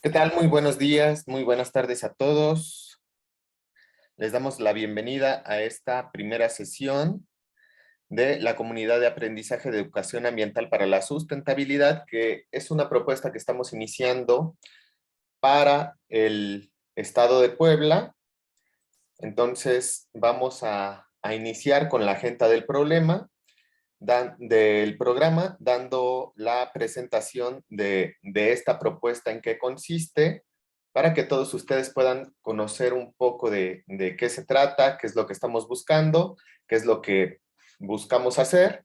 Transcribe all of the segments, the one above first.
¿Qué tal? Muy buenos días, muy buenas tardes a todos. Les damos la bienvenida a esta primera sesión de la Comunidad de Aprendizaje de Educación Ambiental para la Sustentabilidad, que es una propuesta que estamos iniciando para el Estado de Puebla. Entonces, vamos a iniciar con la agenda del programa, dando la presentación de esta propuesta, en qué consiste, para que todos ustedes puedan conocer un poco de qué se trata, qué es lo que estamos buscando, qué es lo que buscamos hacer.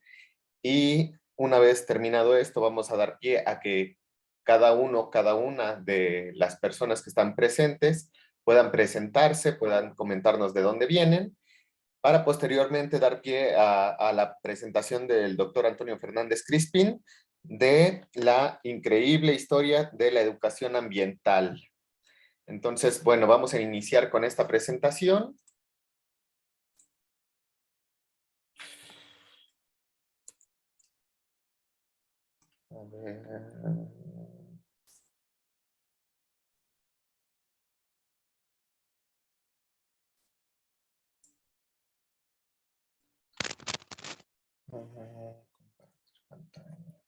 Y una vez terminado esto, vamos a dar pie a que cada una de las personas que están presentes puedan presentarse, puedan comentarnos de dónde vienen, para posteriormente dar pie a la presentación del doctor Antonio Fernández Crispin de la increíble historia de la educación ambiental. Entonces, bueno, vamos a iniciar con esta presentación. A ver. Compartir pantalla.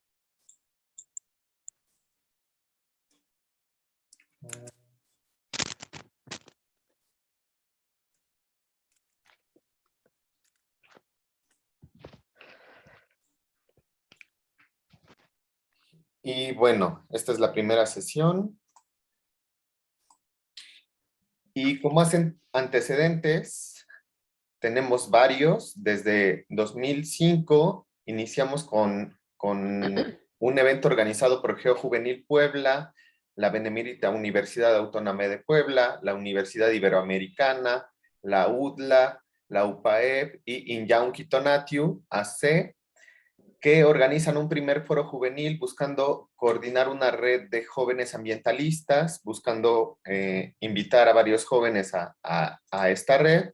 Y bueno, esta es la primera sesión. Y como hacen antecedentes, tenemos varios. Desde 2005 iniciamos con un evento organizado por GeoJuvenil Puebla, la Benemérita Universidad Autónoma de Puebla, la Universidad Iberoamericana, la UDLA, la UPAEP y Injaunquitonatiu AC, que organizan un primer foro juvenil buscando coordinar una red de jóvenes ambientalistas, buscando invitar a varios jóvenes a esta red.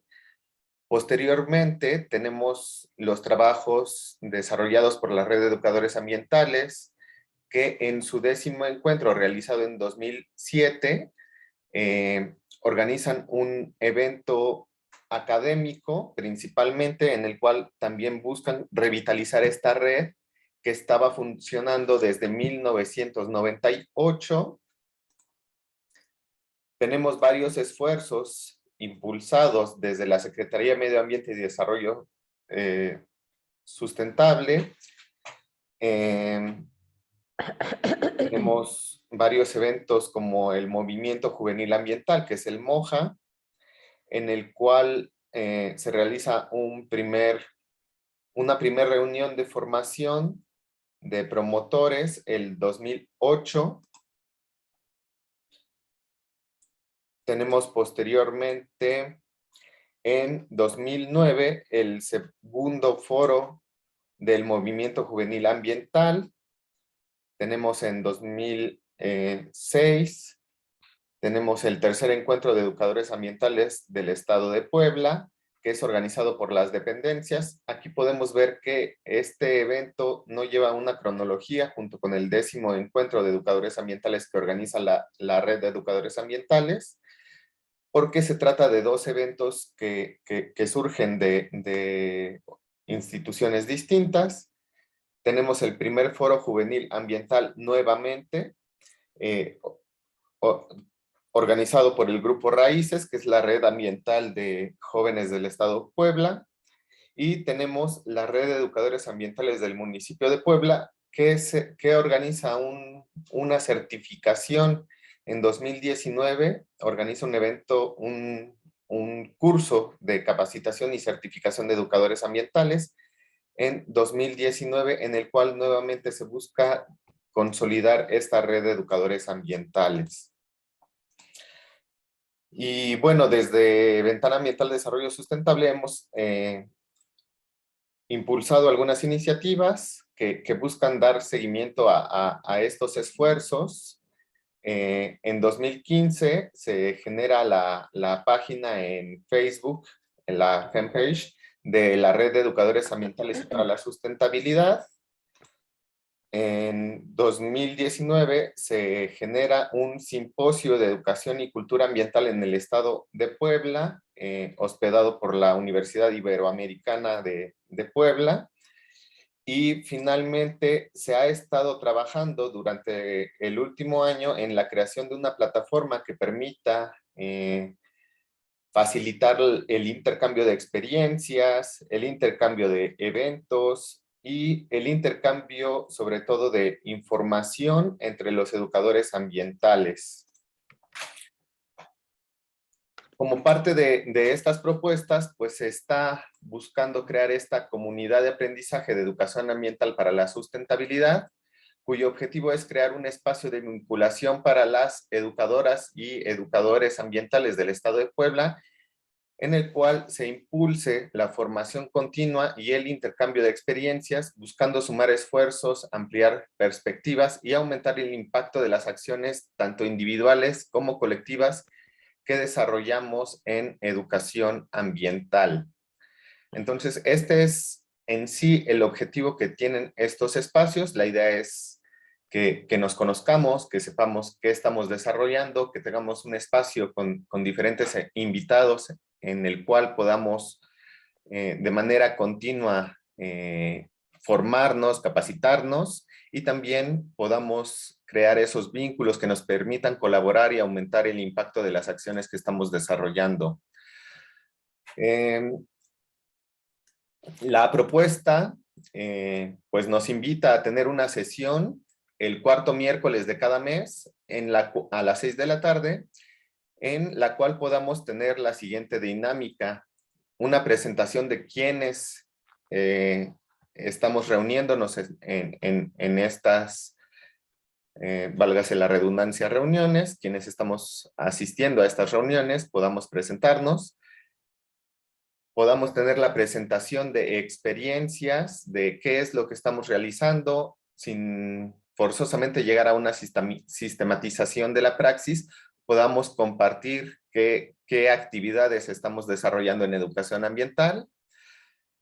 Posteriormente, tenemos los trabajos desarrollados por la Red de Educadores Ambientales, que en su 10º encuentro realizado en 2007, organizan un evento académico principalmente, en el cual también buscan revitalizar esta red que estaba funcionando desde 1998. Tenemos varios esfuerzos impulsados desde la Secretaría de Medio Ambiente y Desarrollo Sustentable. Tenemos varios eventos como el Movimiento Juvenil Ambiental, que es el MOJA, en el cual se realiza una primera reunión de formación de promotores el 2008. Tenemos posteriormente en 2009 el segundo foro del Movimiento Juvenil Ambiental. Tenemos en 2006, tenemos el tercer encuentro de educadores ambientales del Estado de Puebla, que es organizado por las dependencias. Aquí podemos ver que este evento no lleva una cronología junto con el 10º encuentro de educadores ambientales que organiza la red de educadores ambientales, porque se trata de dos eventos que surgen de instituciones distintas. Tenemos el primer foro juvenil ambiental nuevamente, eh, organizado por el Grupo Raíces, que es la red ambiental de jóvenes del Estado de Puebla, y tenemos la red de educadores ambientales del municipio de Puebla, que organiza una certificación en 2019, organiza un evento, un curso de capacitación y certificación de educadores ambientales en 2019, en el cual nuevamente se busca consolidar esta red de educadores ambientales. Y bueno, desde Ventana Ambiental de Desarrollo Sustentable hemos impulsado algunas iniciativas que buscan dar seguimiento a estos esfuerzos. En 2015 se genera la página en Facebook, en la fanpage de la Red de Educadores Ambientales para la Sustentabilidad. en 2019 se genera un simposio de educación y cultura ambiental en el estado de Puebla, hospedado por la Universidad Iberoamericana de Puebla. Y finalmente se ha estado trabajando durante el último año en la creación de una plataforma que permita facilitar el intercambio de experiencias, el intercambio de eventos y el intercambio sobre todo de información entre los educadores ambientales. Como parte de estas propuestas, pues se está buscando crear esta comunidad de aprendizaje de educación ambiental para la sustentabilidad, cuyo objetivo es crear un espacio de vinculación para las educadoras y educadores ambientales del estado de Puebla, en el cual se impulse la formación continua y el intercambio de experiencias, buscando sumar esfuerzos, ampliar perspectivas y aumentar el impacto de las acciones tanto individuales como colectivas que desarrollamos en educación ambiental. Entonces, este es en sí el objetivo que tienen estos espacios. La idea es que nos conozcamos, que sepamos qué estamos desarrollando, que tengamos un espacio con diferentes invitados en el cual podamos de manera continua formarnos, capacitarnos y también podamos crear esos vínculos que nos permitan colaborar y aumentar el impacto de las acciones que estamos desarrollando. La propuesta pues nos invita a tener una sesión el cuarto miércoles de cada mes a las 6 de la tarde, en la cual podamos tener la siguiente dinámica: una presentación de quiénes estamos reuniéndonos en estas, válgase la redundancia, reuniones, quienes estamos asistiendo a estas reuniones, podamos presentarnos, podamos tener la presentación de experiencias, de qué es lo que estamos realizando, sin forzosamente llegar a una sistematización de la praxis, podamos compartir qué actividades estamos desarrollando en educación ambiental,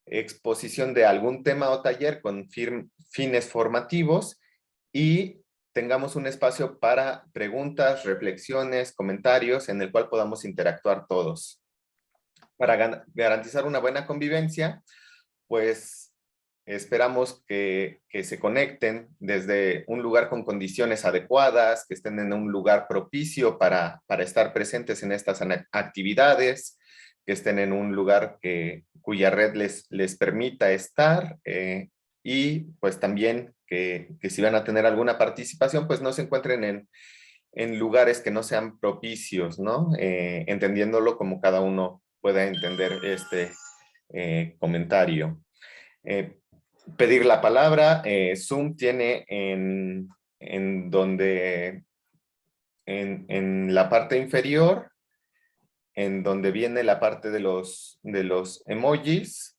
exposición de algún tema o taller con fines formativos y tengamos un espacio para preguntas, reflexiones, comentarios en el cual podamos interactuar todos. Para garantizar una buena convivencia, pues esperamos que se conecten desde un lugar con condiciones adecuadas, que estén en un lugar propicio para estar presentes en estas actividades, que estén en un lugar cuya red les permita estar y pues también que si van a tener alguna participación, pues no se encuentren en lugares que no sean propicios, ¿no? Entendiéndolo como cada uno pueda entender este comentario. Pedir la palabra, Zoom tiene en la parte inferior, en donde viene la parte de los emojis,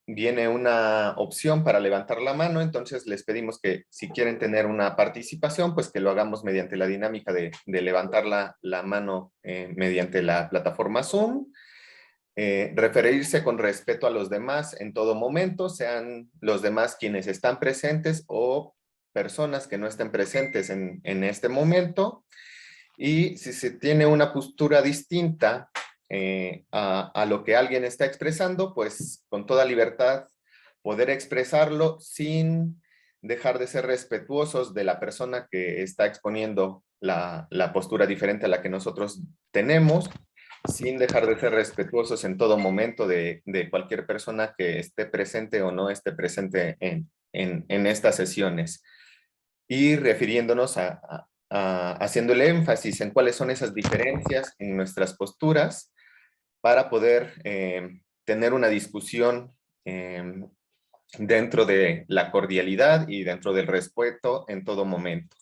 viene una opción para levantar la mano. Entonces les pedimos que si quieren tener una participación, pues que lo hagamos mediante la dinámica de levantar la mano mediante la plataforma Zoom. Referirse con respeto a los demás en todo momento, sean los demás quienes están presentes o personas que no estén presentes en este momento. Y si se tiene una postura distinta a lo que alguien está expresando, pues con toda libertad poder expresarlo sin dejar de ser respetuosos de la persona que está exponiendo la postura diferente a la que nosotros tenemos, sin dejar de ser respetuosos en todo momento de cualquier persona que esté presente o no esté presente en estas sesiones. Y refiriéndonos haciéndole énfasis en cuáles son esas diferencias en nuestras posturas para poder tener una discusión dentro de la cordialidad y dentro del respeto en todo momento.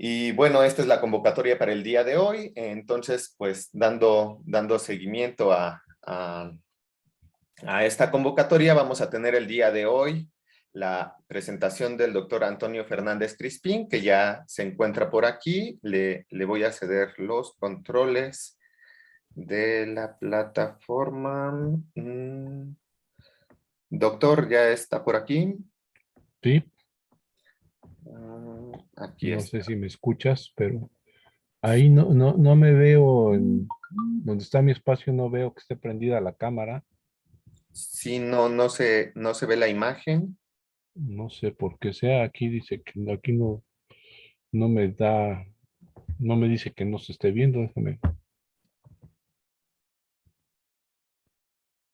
Y bueno, esta es la convocatoria para el día de hoy. Entonces, pues dando seguimiento a esta convocatoria, vamos a tener el día de hoy la presentación del doctor Antonio Fernández Crispín, que ya se encuentra por aquí. Le voy a ceder los controles de la plataforma. Doctor, ¿ya está por aquí? Sí. Aquí No sé está. si me escuchas, pero ahí no me veo, donde está mi espacio no veo que esté prendida la cámara. Sí, no se ve la imagen. No sé por qué sea. Aquí dice que aquí no me da, no me dice que no se esté viendo. Déjame.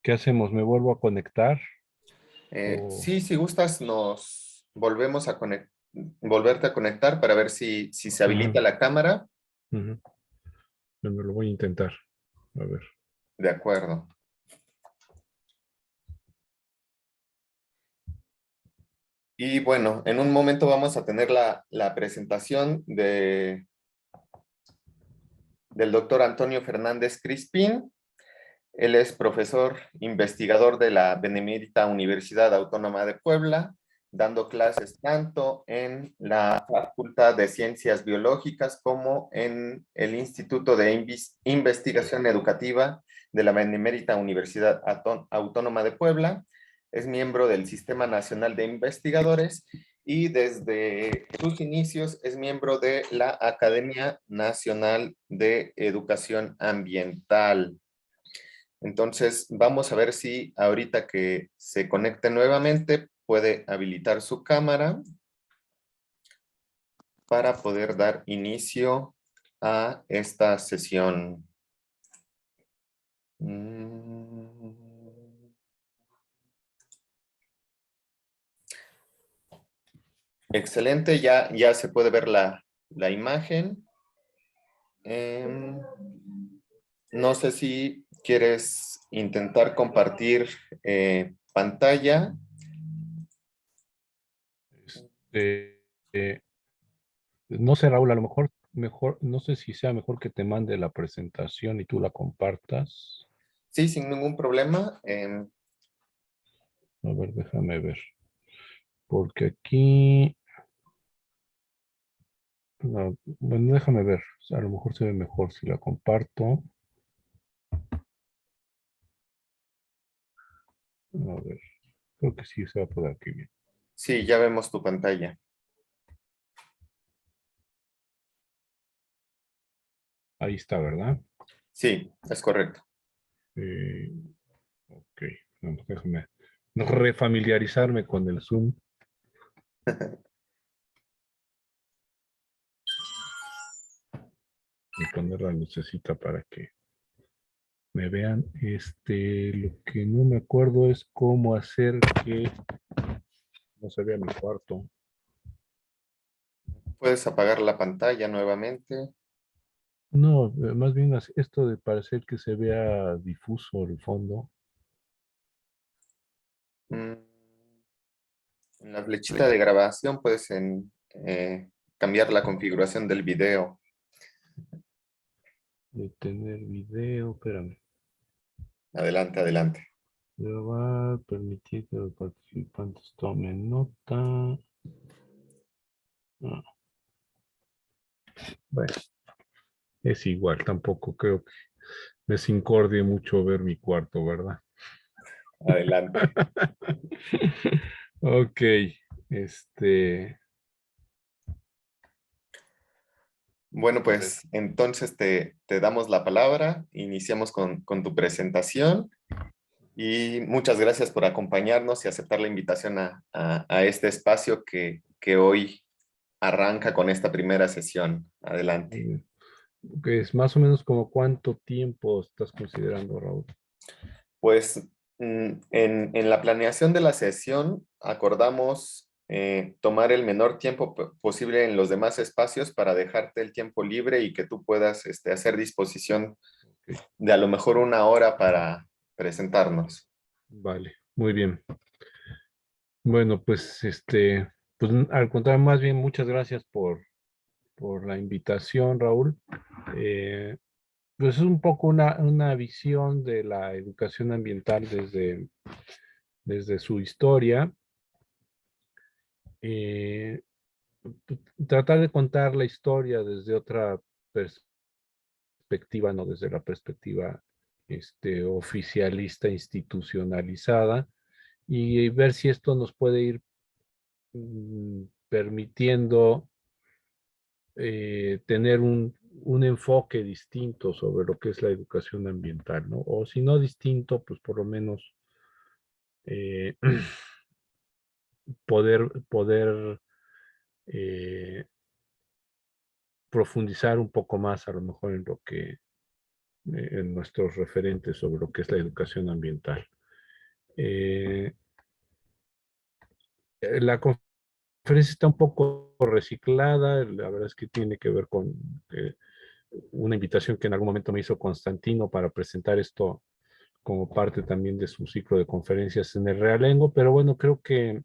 ¿Qué hacemos? ¿Me vuelvo a conectar? O, Sí, si gustas, nos volvemos a volverte a conectar para ver si se ajá, habilita la cámara. ujú. Bueno, lo voy a intentar. A ver. De acuerdo. Y bueno, en un momento vamos a tener la presentación del doctor Antonio Fernández Crispín. Él es profesor investigador de la Benemérita Universidad Autónoma de Puebla, dando clases tanto en la Facultad de Ciencias Biológicas como en el Instituto de Investigación Educativa de la Benemérita Universidad Autónoma de Puebla. Es miembro del Sistema Nacional de Investigadores y desde sus inicios es miembro de la Academia Nacional de Educación Ambiental. Entonces, vamos a ver si ahorita que se conecte nuevamente puede habilitar su cámara para poder dar inicio a esta sesión. Mm, Excelente, ya se puede ver la imagen. Em, no sé si quieres intentar compartir pantalla. Este, eh, no sé, Raúl, a lo mejor, no sé si sea mejor que te mande la presentación y tú la compartas. Sí, sin ningún problema. A ver, déjame ver. Porque aquí, no, bueno, déjame ver. O sea, a lo mejor se ve mejor si la comparto. A ver, creo que sí se va a poder aquí bien. Sí, ya vemos tu pantalla. Ahí está, ¿verdad? Sí, es correcto. Eh, ok, no, pues déjame refamiliarizarme con el Zoom y poner la lucecita para que me vean. Lo que no me acuerdo es cómo hacer que no se vea mi cuarto. Puedes apagar la pantalla nuevamente. No, más bien esto de parecer que se vea difuso el fondo. Mm, En la flechita de grabación puedes cambiar la configuración del video. Detener video, espérame. Adelante, adelante. Grabar, permitir que los participantes tomen nota. Ah, bueno, es igual, tampoco creo que me incordie mucho ver mi cuarto, ¿verdad? Adelante. Ok, este, Bueno, a ver, pues entonces te damos la palabra. Iniciamos con tu presentación y muchas gracias por acompañarnos y aceptar la invitación a este espacio que hoy arranca con esta primera sesión. Adelante. eh, que es más o menos como cuánto tiempo estás considerando, Raúl. Pues en la planeación de la sesión acordamos tomar el menor tiempo posible en los demás espacios para dejarte el tiempo libre y que tú puedas hacer disposición Ok, de a lo mejor una hora para presentarnos. vale, muy bien. Bueno, pues pues al contrario, más bien muchas gracias por la invitación, Raúl. Eh, pues es un poco una visión de la educación ambiental desde su historia. Eh, Tratar de contar la historia desde otra perspectiva, no desde la perspectiva oficialista, institucionalizada, y ver si esto nos puede ir permitiendo tener un enfoque distinto sobre lo que es la educación ambiental, ¿no? O si no distinto, pues por lo menos eh, poder eh, profundizar un poco más a lo mejor en lo que, en nuestros referentes sobre lo que es la educación ambiental. Eh, la conferencia está un poco reciclada, la verdad es que tiene que ver con una invitación que en algún momento me hizo Constantino para presentar esto como parte también de su ciclo de conferencias en el Realengo, pero bueno, creo que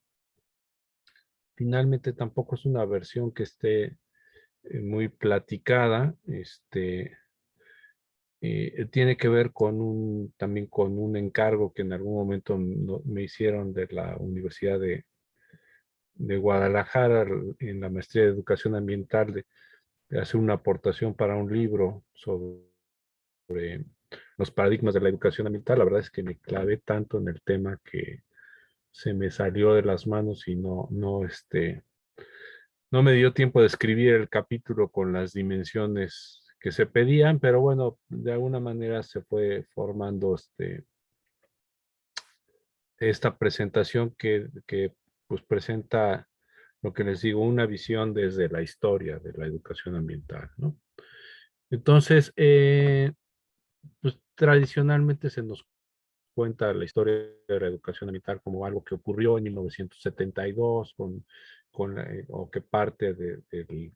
finalmente tampoco es una versión que esté muy platicada, tiene que ver con también con un encargo que en algún momento me hicieron de la Universidad de Guadalajara en la maestría de Educación Ambiental de hacer una aportación para un libro sobre los paradigmas de la educación ambiental. La verdad es que me clavé tanto en el tema que se me salió de las manos y no me dio tiempo de escribir el capítulo con las dimensiones que se pedían, pero bueno, de alguna manera se fue formando esta presentación que pues presenta lo que les digo, una visión desde la historia de la educación ambiental, ¿no? Entonces, pues tradicionalmente se nos cuenta la historia de la educación ambiental como algo que ocurrió en 1972 o que parte de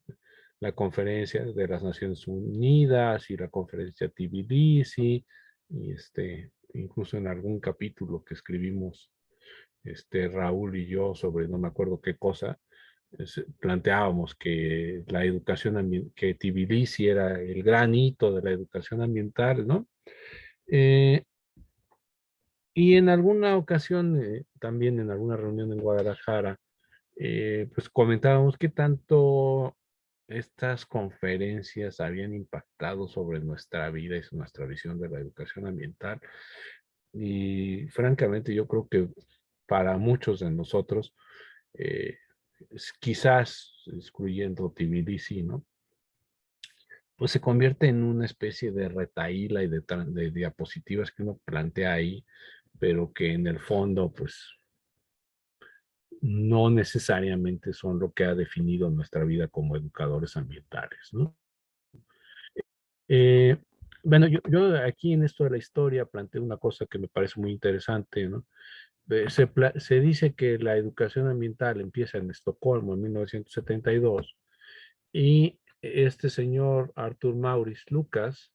la conferencia de las Naciones Unidas y la conferencia Tbilisi, y incluso en algún capítulo que escribimos Raúl y yo sobre no me acuerdo qué cosa, planteábamos que la educación, que Tbilisi era el gran hito de la educación ambiental, ¿no? Eh, y en alguna ocasión, también en alguna reunión en Guadalajara, pues comentábamos qué tanto estas conferencias habían impactado sobre nuestra vida y nuestra visión de la educación ambiental. Y francamente yo creo que para muchos de nosotros, eh, quizás excluyendo Tbilisi, ¿no? Pues se convierte en una especie de retahíla y de diapositivas que uno plantea ahí, pero que en el fondo, pues no necesariamente son lo que ha definido nuestra vida como educadores ambientales, ¿no? Eh, bueno, yo aquí en esto de la historia planteé una cosa que me parece muy interesante, ¿no? Se dice que la educación ambiental empieza en Estocolmo en 1972 y este señor Arthur Maurice Lucas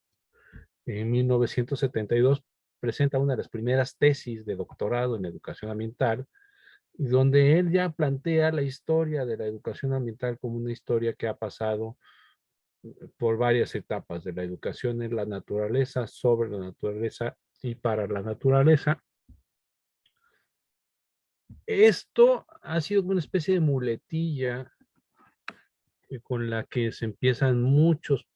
en 1972 presenta una de las primeras tesis de doctorado en educación ambiental, donde él ya plantea la historia de la educación ambiental como una historia que ha pasado por varias etapas de la educación en la naturaleza, sobre la naturaleza y para la naturaleza. Esto ha sido una especie de muletilla con la que se empiezan muchos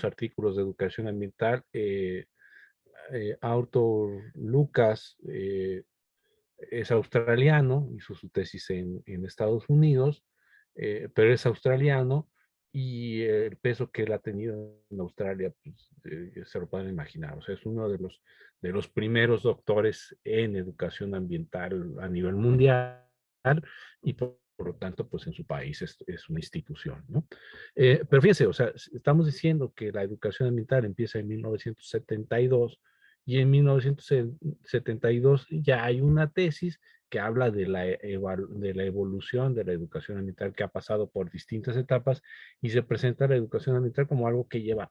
artículos de educación ambiental. Arthur Lucas es australiano, hizo su tesis en Estados Unidos, pero es australiano y el peso que él ha tenido en Australia, pues, se lo pueden imaginar. O sea, es uno de los primeros doctores en educación ambiental a nivel mundial y por lo tanto, pues en su país es una institución, ¿no? Pero fíjense, o sea, estamos diciendo que la educación ambiental empieza en 1972 y en 1972 ya hay una tesis que habla de de la evolución de la educación ambiental que ha pasado por distintas etapas y se presenta la educación ambiental como algo que lleva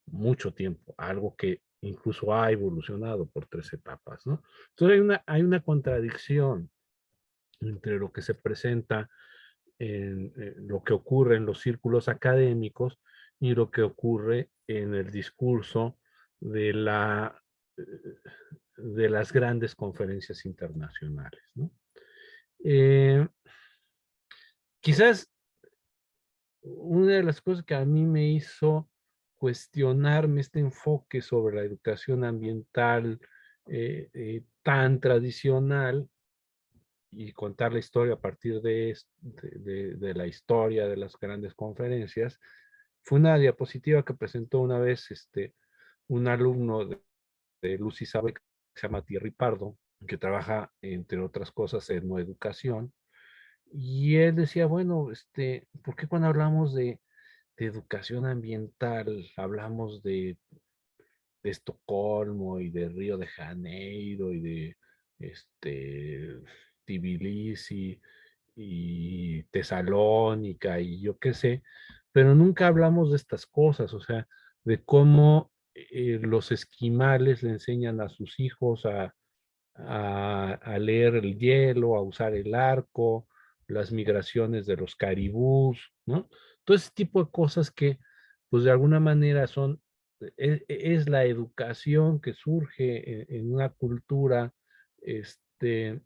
mucho tiempo, algo que incluso ha evolucionado por tres etapas, ¿no? Entonces hay una contradicción entre lo que se presenta en lo que ocurre en los círculos académicos y lo que ocurre en el discurso de eh, de las grandes conferencias internacionales, ¿no? Eh, quizás una de las cosas que a mí me hizo cuestionarme este enfoque sobre la educación ambiental tan tradicional y contar la historia a partir de la historia de las grandes conferencias, fue una diapositiva que presentó una vez un alumno de Lucy Sabe, que se llama Thierry Pardo, que trabaja, entre otras cosas, en educación. Y él decía, bueno, ¿por qué cuando hablamos de educación ambiental hablamos de Estocolmo y de Río de Janeiro y de Tbilisi y Tesalónica y yo qué sé, pero nunca hablamos de estas cosas, o sea, de cómo los esquimales le enseñan a sus hijos a leer el hielo, a usar el arco, las migraciones de los caribús, ¿no? Todo ese tipo de cosas que, pues de alguna manera es la educación que surge en una cultura este,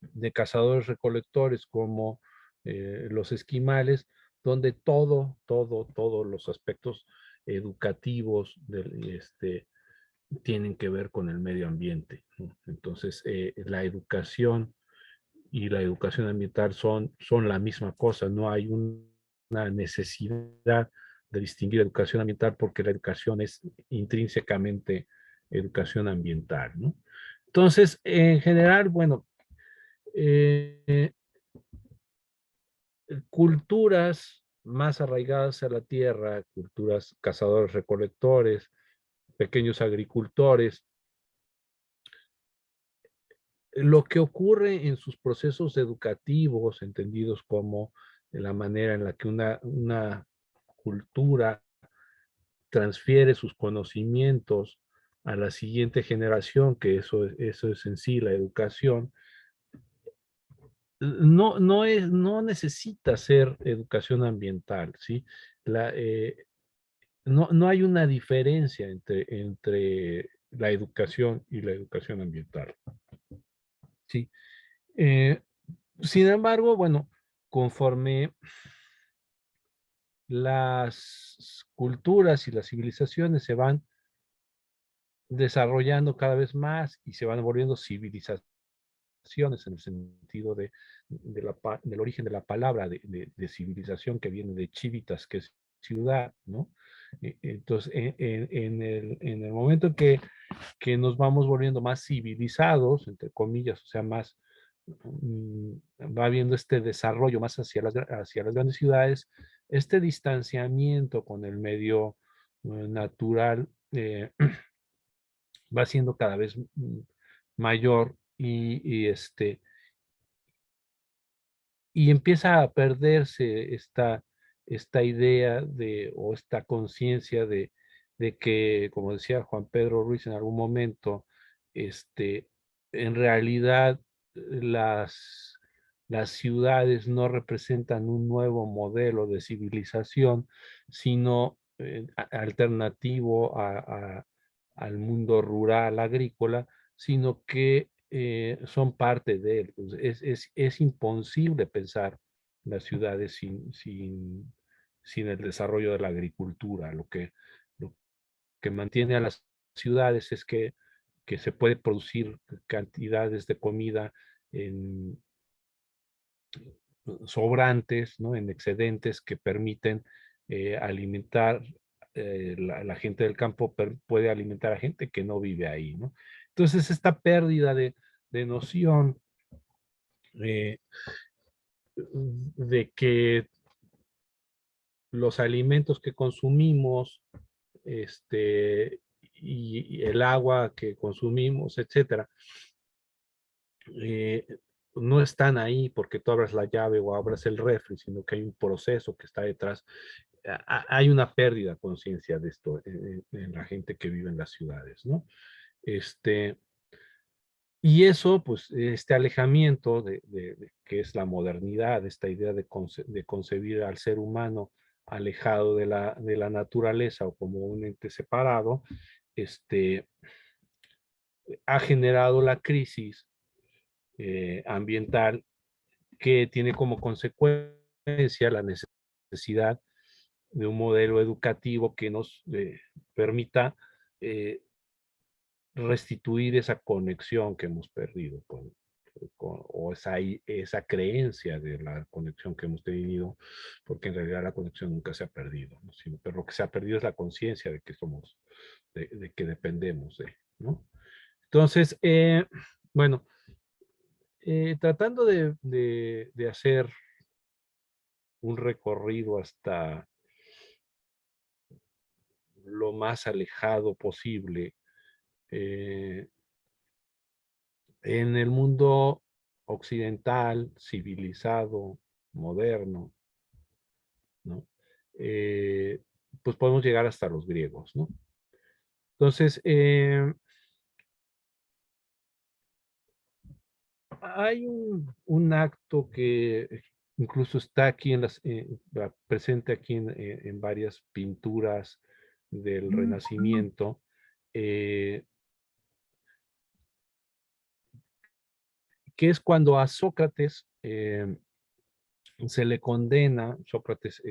de cazadores-recolectores como los esquimales, donde todos los aspectos educativos tienen que ver con el medio ambiente, ¿no? Entonces, la educación y la educación ambiental son la misma cosa, no hay una necesidad de distinguir educación ambiental porque la educación es intrínsecamente educación ambiental, ¿no? Entonces, en general, bueno, eh, culturas más arraigadas a la tierra, culturas cazadores-recolectores, pequeños agricultores, lo que ocurre en sus procesos educativos, entendidos como la manera en la que una cultura transfiere sus conocimientos a la siguiente generación, que eso es en sí la educación, no necesita ser educación ambiental, ¿sí? No hay una diferencia entre la educación y la educación ambiental, ¿sí? Eh, Sin embargo, bueno, conforme las culturas y las civilizaciones se van desarrollando cada vez más y se van volviendo civilizaciones en el sentido del origen de la palabra de civilización que viene de civitas, que es ciudad, ¿no? Entonces, en el momento en que nos vamos volviendo más civilizados, entre comillas, o sea, más mm, va habiendo este desarrollo más hacia las grandes ciudades, este distanciamiento con el medio natural va siendo cada vez mayor y empieza a perderse esta idea o esta conciencia de que, como decía Juan Pedro Ruiz en algún momento, en realidad las, las ciudades no representan un nuevo modelo de civilización, sino alternativo al mundo rural agrícola, sino que son parte de él. Entonces, es imposible pensar las ciudades sin el desarrollo de la agricultura. Lo que mantiene a las ciudades es que se puede producir cantidades de comida en sobrantes, ¿no? En excedentes que permiten alimentar, la gente del campo puede alimentar a gente que no vive ahí, ¿no? Entonces, esta pérdida de noción eh, de que los alimentos que consumimos, y el agua que consumimos, etcétera, eh, no están ahí porque tú abras la llave o abras el refri, sino que hay un proceso que está detrás. Hay una pérdida de conciencia de esto en la gente que vive en las ciudades, ¿no? Este, y eso, pues, este alejamiento que es la modernidad, esta idea de concebir al ser humano alejado de la naturaleza o como un ente separado, este, ha generado la crisis ambiental que tiene como consecuencia la necesidad de un modelo educativo que nos permita eh, restituir esa conexión que hemos perdido o esa creencia de la conexión que hemos tenido, porque en realidad la conexión nunca se ha perdido, ¿no? Pero lo que se ha perdido es la conciencia de que somos, de que dependemos de, ¿no? Entonces, bueno, tratando de hacer un recorrido hasta lo más alejado posible, eh, en el mundo occidental, civilizado, moderno, ¿no? Eh, pues podemos llegar hasta los griegos, ¿no? Entonces, hay un acto que incluso está aquí presente aquí en varias pinturas del Renacimiento, eh, que es cuando a Sócrates se le condena. Sócrates,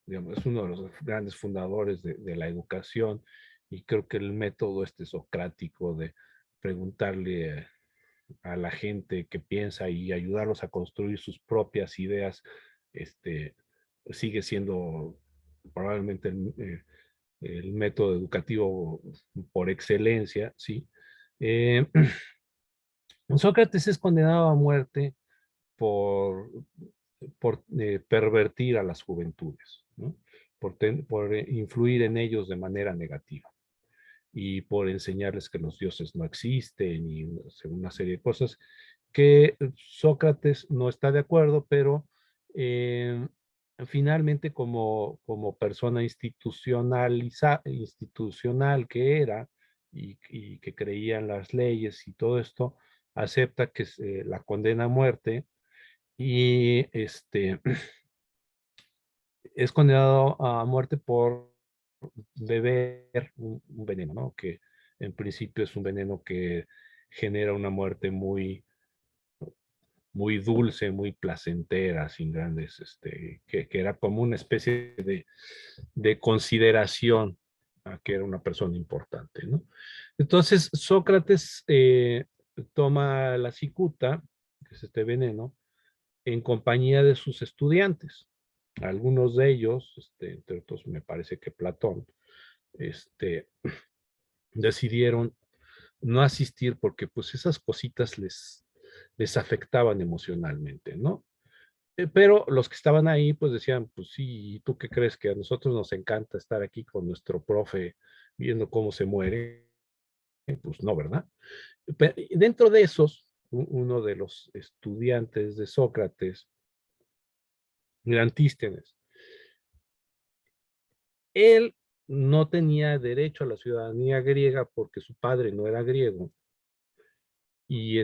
digamos, es uno de los grandes fundadores de la educación, y creo que el método socrático de preguntarle a la gente qué piensa y ayudarlos a construir sus propias ideas, este, sigue siendo probablemente el método educativo por excelencia, ¿sí? Eh, Sócrates es condenado a muerte por, por pervertir a las juventudes, ¿no? Por influir en ellos de manera negativa y por enseñarles que los dioses no existen y una serie de cosas que Sócrates no está de acuerdo, pero eh, finalmente como persona institucional que era, y que creía en las leyes y todo esto, acepta que la condena a muerte, y es condenado a muerte por beber un veneno, ¿no? Que en principio es un veneno que genera una muerte muy dulce, muy placentera, sin grandes, que era como una especie de consideración a que era una persona importante, ¿no? Entonces, Sócrates toma la cicuta, que es este veneno, en compañía de sus estudiantes. Algunos de ellos, entre otros me parece que Platón, este, decidieron no asistir porque pues esas cositas les afectaban emocionalmente, ¿no? Pero los que estaban ahí pues decían, pues sí, ¿tú qué crees? Que a nosotros nos encanta estar aquí con nuestro profe viendo cómo se muere. Pues no, ¿verdad? Dentro de esos, uno de los estudiantes de Sócrates, Antístenes, él no tenía derecho a la ciudadanía griega porque su padre no era griego, y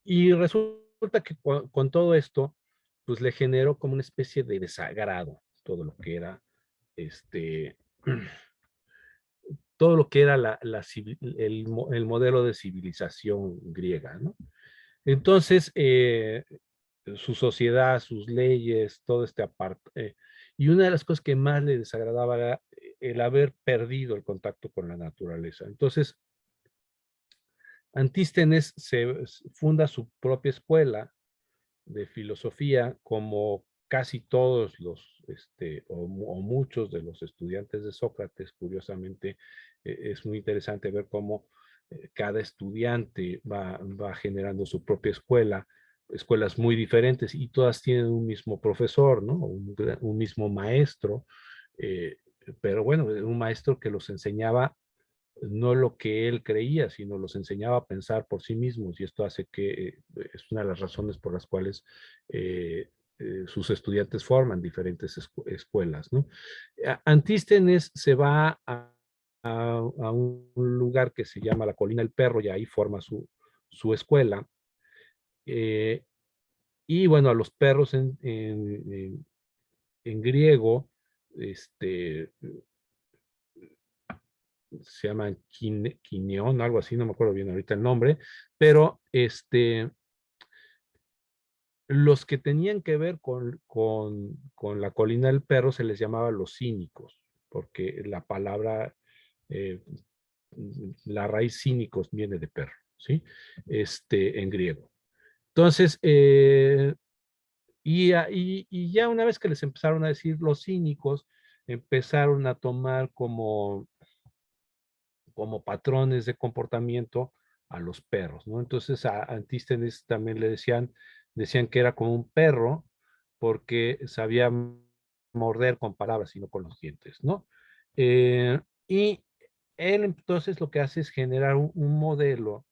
y resulta que con todo esto, pues le generó como una especie de desagrado todo lo que era, este, todo lo que era el modelo de civilización griega, ¿no? Entonces, su sociedad, sus leyes, todo y una de las cosas que más le desagradaba era el haber perdido el contacto con la naturaleza. Entonces, Antístenes funda su propia escuela de filosofía, como casi todos o muchos de los estudiantes de Sócrates. Curiosamente, es muy interesante ver cómo cada estudiante va generando su propia escuela, escuelas muy diferentes, y todas tienen un mismo profesor, ¿no? Un mismo maestro, eh, pero bueno, un maestro que los enseñaba no lo que él creía, sino los enseñaba a pensar por sí mismos, y esto hace que es una de las razones por las cuales sus estudiantes forman diferentes escuelas, ¿no? Antístenes se va a un lugar que se llama la Colina del Perro, y ahí forma su escuela. eh, y bueno, a los perros en griego, este, se llaman Quineón, algo así, no me acuerdo bien ahorita el nombre, pero los que tenían que ver con la colina del perro se les llamaba los cínicos, porque la palabra, eh, la raíz cínicos viene de perro, ¿sí? En griego. Entonces, y ya una vez que les empezaron a decir los cínicos, empezaron a tomar como patrones de comportamiento a los perros, ¿no? Entonces a Antístenes también decían que era como un perro porque sabía morder con palabras y no con los dientes, ¿no? Y él entonces lo que hace es generar un modelo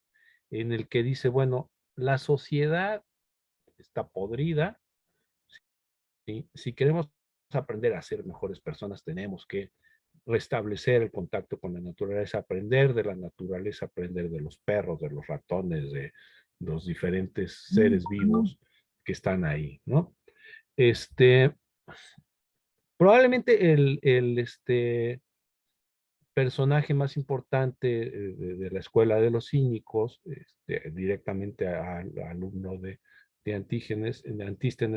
en el que dice, bueno, la sociedad está podrida, ¿sí? Si queremos aprender a ser mejores personas, tenemos que restablecer el contacto con la naturaleza, aprender de la naturaleza, aprender de los perros, de los ratones, de los diferentes seres vivos que están ahí, ¿no? Este, probablemente el personaje más importante de la escuela de los cínicos, directamente al alumno de Antístenes,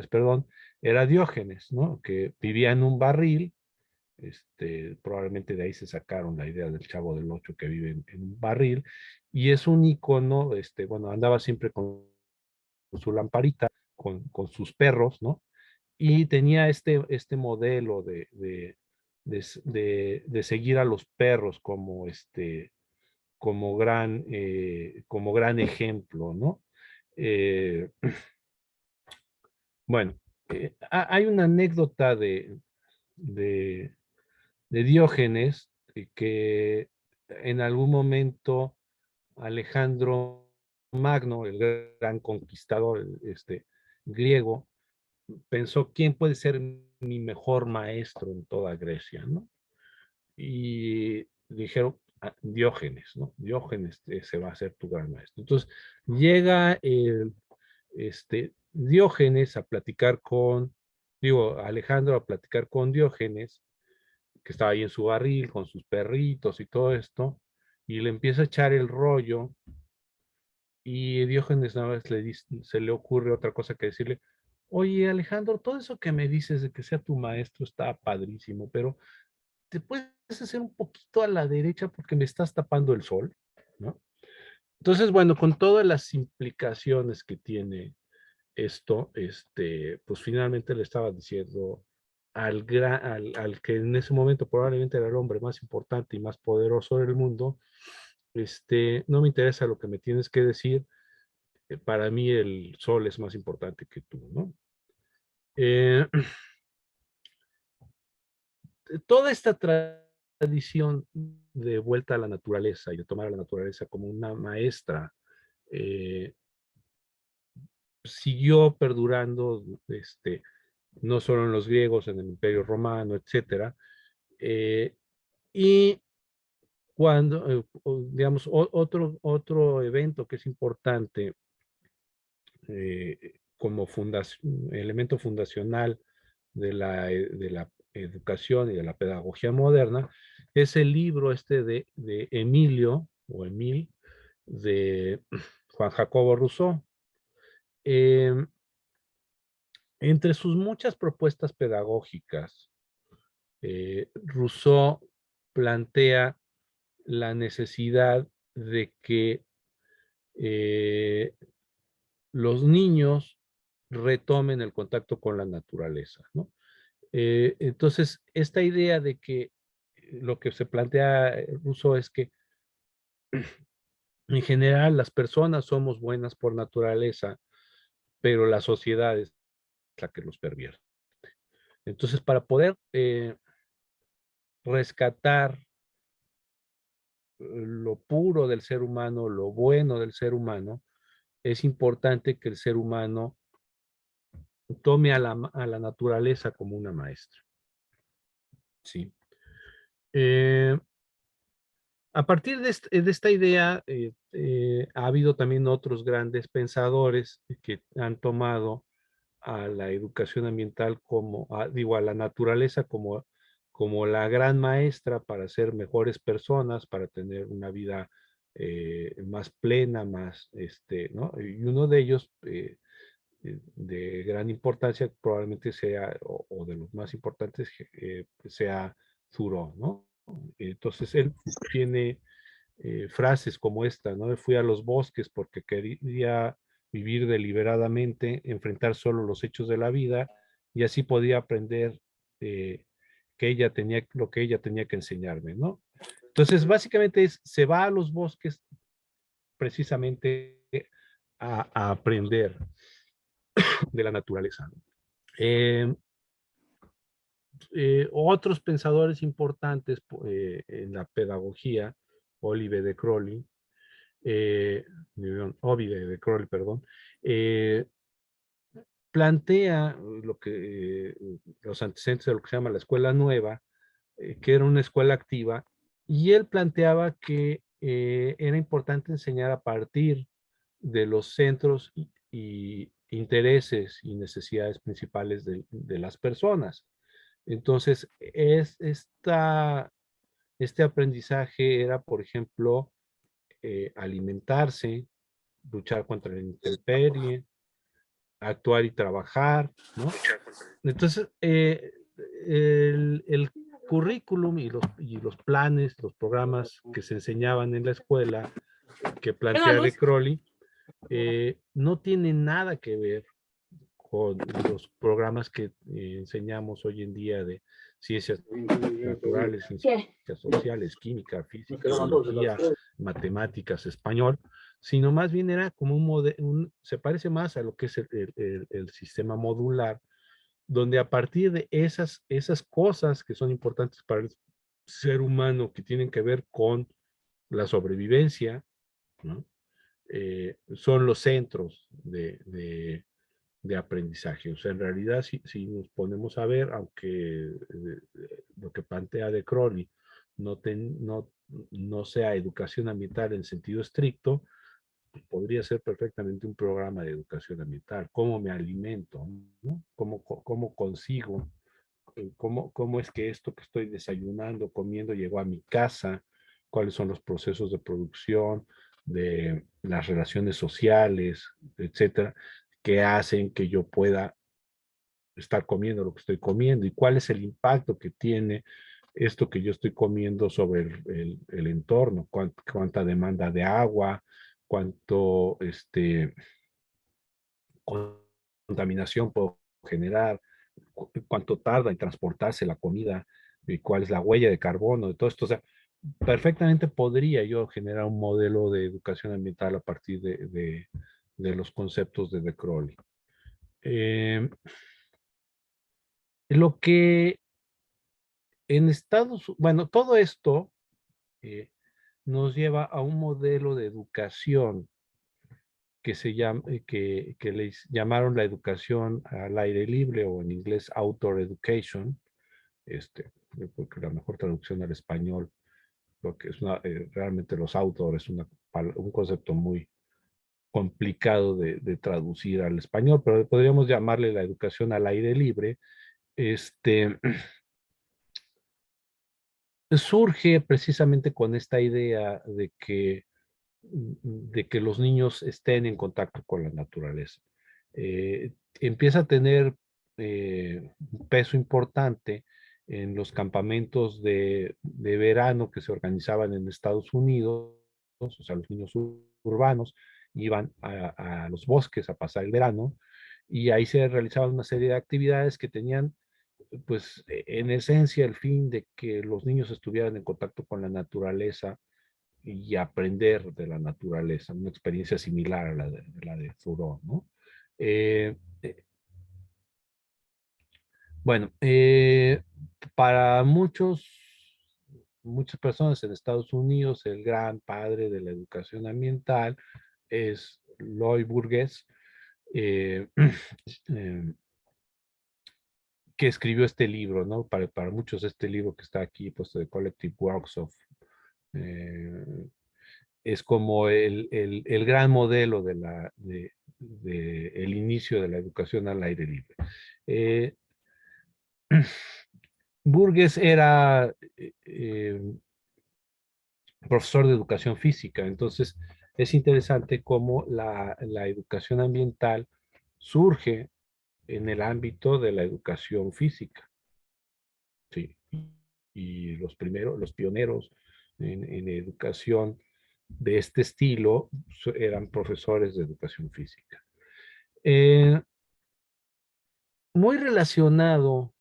perdón, era Diógenes, ¿no? Que vivía en un barril. Probablemente de ahí se sacaron la idea del Chavo del Ocho que vive en un barril, y es un icono, bueno, andaba siempre con su lamparita, con sus perros, ¿no? Y tenía este modelo de seguir a los perros como gran ejemplo, ¿no? Eh, bueno, hay una anécdota de, de Diógenes, que en algún momento Alejandro Magno, el gran conquistador griego, pensó quién puede ser mi mejor maestro en toda Grecia, ¿no? Y dijeron Diógenes, ¿no? Diógenes se va a ser tu gran maestro. Entonces llega Diógenes a platicar Alejandro a platicar con Diógenes, que estaba ahí en su barril con sus perritos y todo esto, y le empieza a echar el rollo, y Diógenes nada más se le ocurre otra cosa que decirle, oye Alejandro, todo eso que me dices de que sea tu maestro está padrísimo, pero te puedes hacer un poquito a la derecha porque me estás tapando el sol, ¿no? Entonces, bueno, con todas las implicaciones que tiene esto, pues finalmente le estaba diciendo al que en ese momento probablemente era el hombre más importante y más poderoso del mundo, no me interesa lo que me tienes que decir, para mí el sol es más importante que tú, ¿no? Eh, Toda esta tradición de vuelta a la naturaleza y de tomar a la naturaleza como una maestra, eh, siguió perdurando, no solo en los griegos, en el Imperio Romano, etcétera. Y cuando, digamos, otro evento que es importante, como elemento fundacional de la educación y de la pedagogía moderna, es el libro de Emilio, o Emil, de Juan Jacobo Rousseau. Eh, Entre sus muchas propuestas pedagógicas, Rousseau plantea la necesidad de que eh, los niños retomen el contacto con la naturaleza, ¿no? Entonces, esta idea de que lo que se plantea Rousseau es que en general las personas somos buenas por naturaleza, pero la sociedad es la que los pervierte. Entonces, para poder rescatar lo puro del ser humano, lo bueno del ser humano, es importante que el ser humano tome a la naturaleza como una maestra. ¿Sí? Eh, a partir de esta idea, ha habido también otros grandes pensadores que han tomado a la educación ambiental a la naturaleza como la gran maestra para ser mejores personas, para tener una vida más plena, ¿no? Y uno de ellos, de gran importancia, probablemente sea, o de los más importantes, sea Thoreau, ¿no? Entonces, él tiene frases como esta, ¿no? Fui a los bosques porque quería vivir deliberadamente, enfrentar solo los hechos de la vida y así podía aprender que ella tenía, lo que ella tenía que enseñarme, ¿no? Entonces, básicamente se va a los bosques precisamente a aprender de la naturaleza, ¿no? Eh, Otros pensadores importantes en la pedagogía, Olive de Crowley, Ovide de Crowley, perdón, eh, plantea lo que los antecedentes de lo que se llama la escuela nueva, que era una escuela activa, y él planteaba que era importante enseñar a partir de los centros y intereses y necesidades principales de las personas. Entonces, este aprendizaje era, por ejemplo, alimentarse, luchar contra la intemperie, actuar y trabajar, ¿no? Entonces, el currículum y los planes, los programas que se enseñaban en la escuela, que plantea de Crowley, no tienen nada que ver con los programas que enseñamos hoy en día de ciencias naturales, ciencias sociales, química, física, biología, matemáticas, español, sino más bien era como se parece más a lo que es el sistema modular, donde a partir de esas cosas que son importantes para el ser humano, que tienen que ver con la sobrevivencia, ¿no? Son los centros de aprendizaje. O sea, en realidad, si nos ponemos a ver, aunque lo que plantea de Crowley no sea educación ambiental en sentido estricto, pues podría ser perfectamente un programa de educación ambiental. ¿Cómo me alimento? ¿No? ¿Cómo consigo? ¿Cómo es que esto que estoy desayunando, comiendo, llegó a mi casa? ¿Cuáles son los procesos de producción, de las relaciones sociales, etcétera, que hacen que yo pueda estar comiendo lo que estoy comiendo? ¿Y cuál es el impacto que tiene esto que yo estoy comiendo sobre el entorno? ¿Cuánta demanda de agua? ¿Cuánto contaminación puedo generar? ¿Cuánto tarda en transportarse la comida? ¿Y cuál es la huella de carbono de todo esto? O sea, perfectamente podría yo generar un modelo de educación ambiental a partir de los conceptos de Crowley. Lo que bueno, todo esto eh, nos lleva a un modelo de educación que les llamaron la educación al aire libre, o en inglés outdoor education. Yo creo que la mejor traducción al español, porque realmente los outdoor es un concepto muy complicado de traducir al español, pero podríamos llamarle la educación al aire libre. Este, Surge precisamente con esta idea de que los niños estén en contacto con la naturaleza. Empieza a tener un peso importante en los campamentos de verano que se organizaban en Estados Unidos. O sea, los niños urbanos iban a los bosques a pasar el verano, y ahí se realizaban una serie de actividades que tenían, pues, en esencia, el fin de que los niños estuvieran en contacto con la naturaleza y aprender de la naturaleza, una experiencia similar a la de Thoreau, ¿no? Eh, eh, bueno, para muchas personas en Estados Unidos, el gran padre de la educación ambiental es Lloyd Burgess, eh, eh, que escribió este libro, ¿no? Para muchos este libro que está aquí, puesto de Collective Works of, eh, es como el gran modelo de el inicio de la educación al aire libre. Eh, Burgess era profesor de educación física, entonces es interesante cómo la educación ambiental surge en el ámbito de la educación física, ¿sí? Y los pioneros en educación de este estilo eran profesores de educación física. Eh, Muy relacionado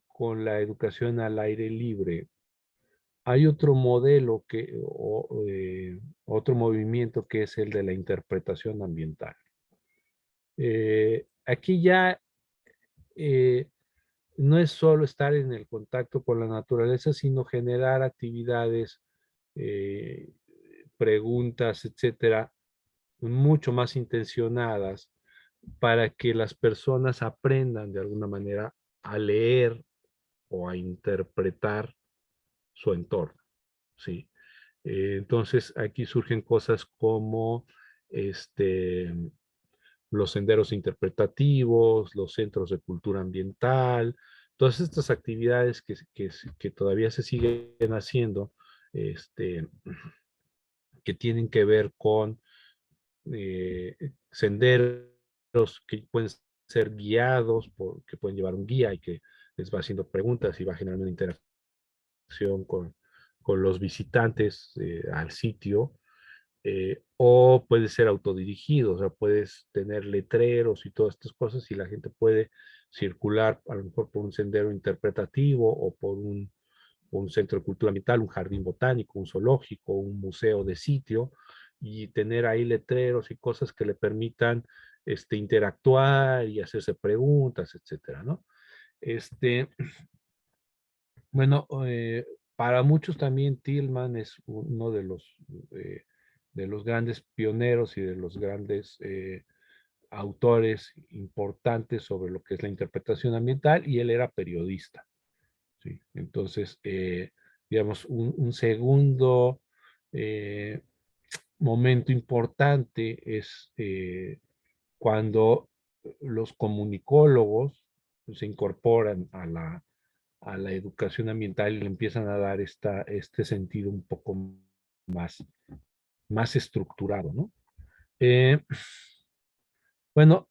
con la educación al aire libre, hay otro modelo otro movimiento que es el de la interpretación ambiental. Aquí ya eh, no es solo estar en el contacto con la naturaleza, sino generar actividades, eh, preguntas, etcétera, mucho más intencionadas para que las personas aprendan de alguna manera a leer o a interpretar su entorno, ¿sí? Entonces, aquí surgen cosas como este, los senderos interpretativos, los centros de cultura ambiental, todas estas actividades que todavía se siguen haciendo, este, que tienen que ver con senderos que pueden ser guiados, que pueden llevar un guía y que les va haciendo preguntas y va generando una interacción con los visitantes al sitio, o puede ser autodirigido, o sea, puedes tener letreros y todas estas cosas y la gente puede circular a lo mejor por un sendero interpretativo o por un centro de cultura ambiental, un jardín botánico, un zoológico, un museo de sitio, y tener ahí letreros y cosas que le permitan interactuar y hacerse preguntas, etcétera, ¿no? Este, bueno, para muchos también Tillman es uno de los grandes pioneros y de los grandes autores importantes sobre lo que es la interpretación ambiental, y él era periodista. ¿Sí? Entonces, digamos, un segundo eh, momento importante es cuando los comunicólogos se incorporan a la educación ambiental y le empiezan a dar este sentido un poco más, más estructurado, ¿no? Eh, bueno,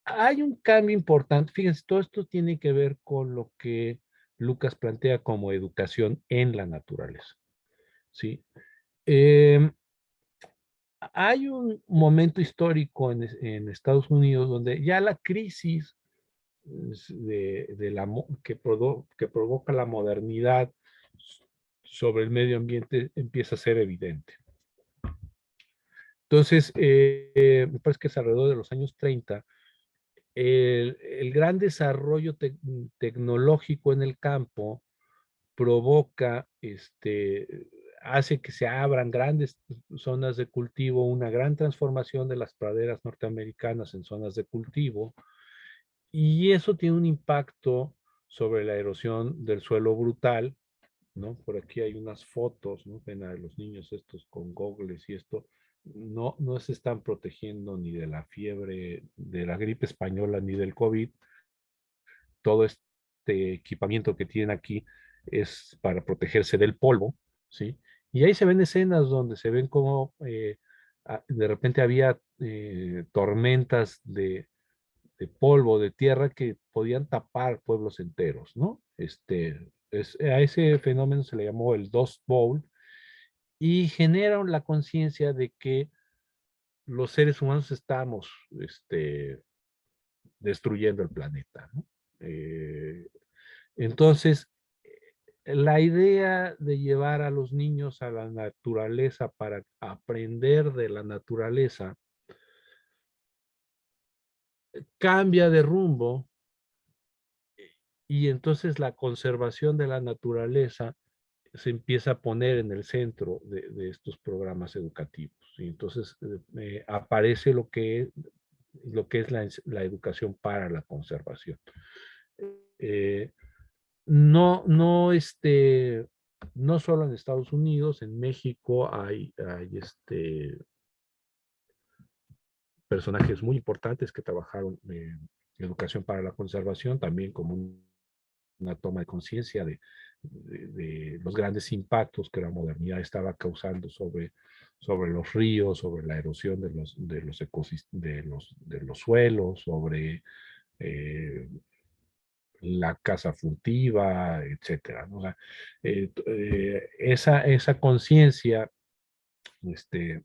hay un cambio importante. Fíjense, todo esto tiene que ver con lo que Lucas plantea como educación en la naturaleza, ¿sí? Eh, Hay un momento histórico en Estados Unidos donde ya la crisis que provoca la modernidad sobre el medio ambiente empieza a ser evidente. Entonces, me parece que es alrededor de los años 30, el gran desarrollo tecnológico en el campo provoca, hace que se abran grandes zonas de cultivo, una gran transformación de las praderas norteamericanas en zonas de cultivo, y eso tiene un impacto sobre la erosión del suelo brutal, ¿no? Por aquí hay unas fotos, ¿no? Ven a los niños estos con gogles y esto, no se están protegiendo ni de la fiebre, de la gripe española, ni del COVID. Todo este equipamiento que tienen aquí es para protegerse del polvo, ¿sí? Y ahí se ven escenas donde se ven como de repente había tormentas de polvo, de tierra que podían tapar pueblos enteros, ¿no? A ese fenómeno se le llamó el Dust Bowl y generaron la conciencia de que los seres humanos estamos destruyendo el planeta, ¿no? Entonces, la idea de llevar a los niños a la naturaleza para aprender de la naturaleza cambia de rumbo, y entonces la conservación de la naturaleza se empieza a poner en el centro de estos programas educativos. Y entonces aparece lo que es la educación para la conservación. Eh, no, no, no solo en Estados Unidos, en México hay personajes muy importantes que trabajaron en educación para la conservación, también como una toma de conciencia de los grandes impactos que la modernidad estaba causando sobre los ríos, sobre la erosión de los suelos, sobre la caza furtiva, etcétera, ¿no? O sea, esa conciencia, este,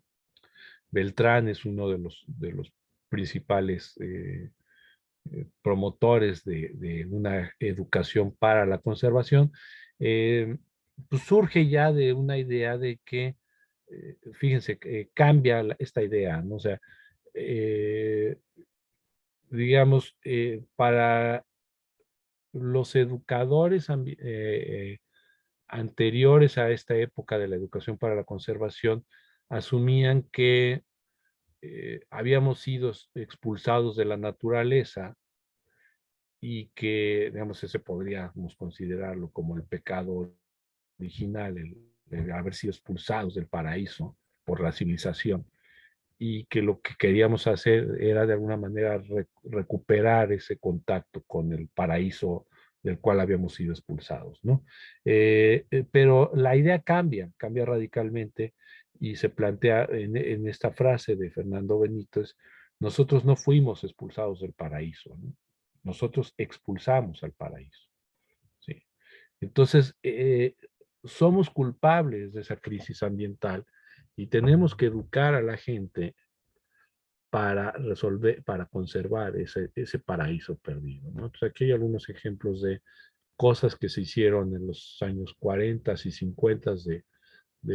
Beltrán es uno de los principales promotores de una educación para la conservación, pues surge ya de una idea de que, fíjense, cambia esta idea, ¿no? O sea, eh, digamos, para los educadores anteriores a esta época de la educación para la conservación, asumían que habíamos sido expulsados de la naturaleza y que, digamos, ese podríamos considerarlo como el pecado original, el haber sido expulsados del paraíso por la civilización, y que lo que queríamos hacer era de alguna manera recuperar ese contacto con el paraíso del cual habíamos sido expulsados, ¿no? Pero la idea cambia radicalmente y se plantea en esta frase de Fernando Benítez: nosotros no fuimos expulsados del paraíso, ¿no? Nosotros expulsamos al paraíso, ¿sí? Entonces, somos culpables de esa crisis ambiental y tenemos que educar a la gente para resolver, para conservar ese paraíso perdido, ¿no? Entonces, aquí hay algunos ejemplos de cosas que se hicieron en los años 40 y 50 de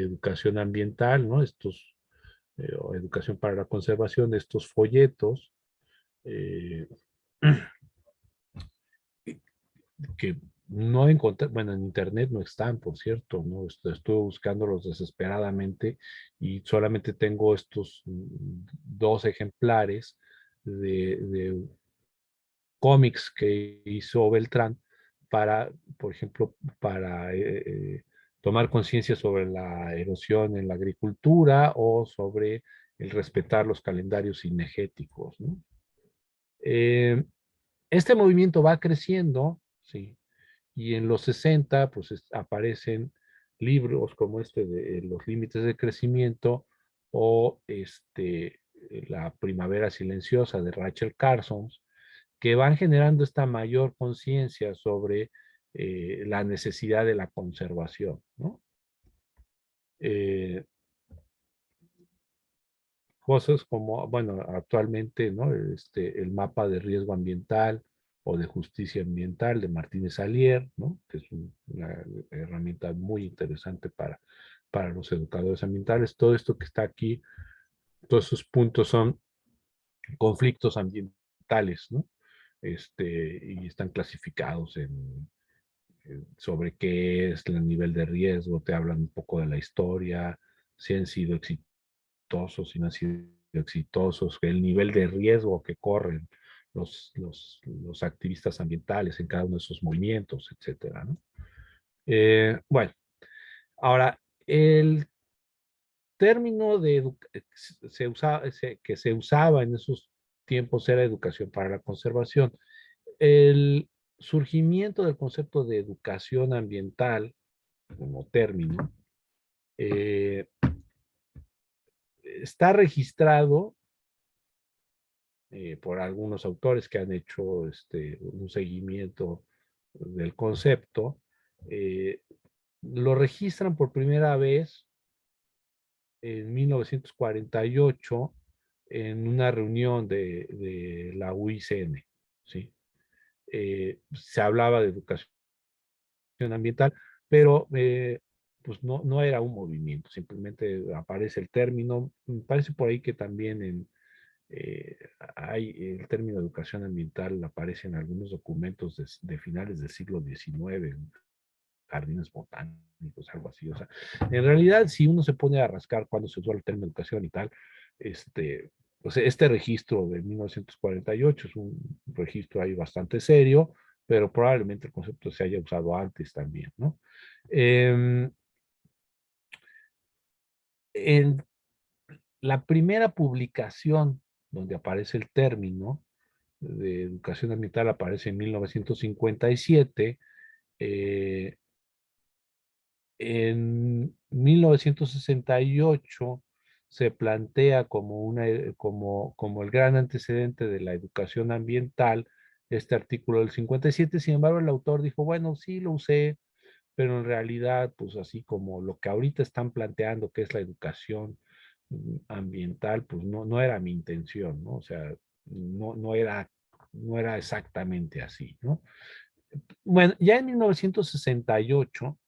educación ambiental, ¿no? Estos, o educación para la conservación, estos folletos, eh, que no encontré, bueno, en internet no están, por cierto, ¿no? Estuve buscándolos desesperadamente y solamente tengo estos dos ejemplares de cómics que hizo Beltrán para, por ejemplo, para tomar conciencia sobre la erosión en la agricultura o sobre el respetar los calendarios cinegéticos, ¿no? Eh, este movimiento va creciendo, sí, y en los 60 pues aparecen libros como este de Los límites del crecimiento o La primavera silenciosa de Rachel Carson, que van generando esta mayor conciencia sobre la necesidad de la conservación, ¿no? Eh, Cosas como, bueno, actualmente, ¿no? El mapa de riesgo ambiental o de justicia ambiental de Martínez Alier, ¿no? Que es una herramienta muy interesante para los educadores ambientales. Todo esto que está aquí, todos esos puntos son conflictos ambientales, ¿no? Y están clasificados sobre qué es el nivel de riesgo, te hablan un poco de la historia, si han sido exitosos, si no han sido exitosos, el nivel de riesgo que corren los activistas ambientales en cada uno de esos movimientos, etcétera, ¿no? Bueno, ahora, el término que se usaba en esos tiempos era educación para la conservación. El surgimiento del concepto de educación ambiental como término eh, está registrado por algunos autores que han hecho un seguimiento del concepto. eh, lo registran por primera vez en 1948 en una reunión de la UICN, ¿sí? Se hablaba de educación ambiental, pero pues no era un movimiento, simplemente aparece el término. Me parece por ahí que también eh, hay el término educación ambiental, aparece en algunos documentos de finales del siglo XIX, jardines botánicos, algo así. O sea, en realidad, si uno se pone a rascar cuando se usó el término educación y tal, pues este registro de 1948 es un registro ahí bastante serio, pero probablemente el concepto se haya usado antes también, ¿no? Eh, en la primera publicación donde aparece el término de educación ambiental aparece en 1957. eh, En 1968 se plantea como el gran antecedente de la educación ambiental este artículo del 57. Sin embargo, el autor dijo, bueno, sí lo usé, pero en realidad, pues así como lo que ahorita están planteando, que es la educación ambiental, pues no era mi intención, ¿no? O sea, no era exactamente así, ¿no? Bueno, ya en 1968,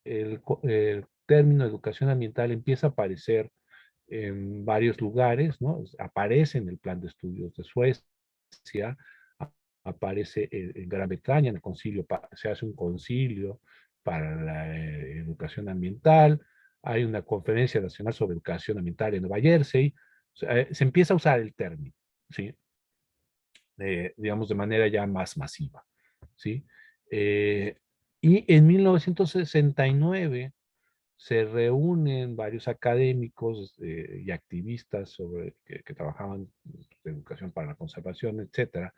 el término educación ambiental empieza a aparecer en varios lugares, ¿no? Aparece en el plan de estudios de Suecia, aparece en Gran Bretaña, en el concilio, se hace un concilio para la educación ambiental, hay una conferencia nacional sobre educación ambiental en Nueva Jersey, o sea, se empieza a usar el término, ¿sí? Digamos, de manera ya más masiva, ¿sí? Eh, y en 1969 se reúnen varios académicos y activistas que trabajaban en educación para la conservación, etcétera,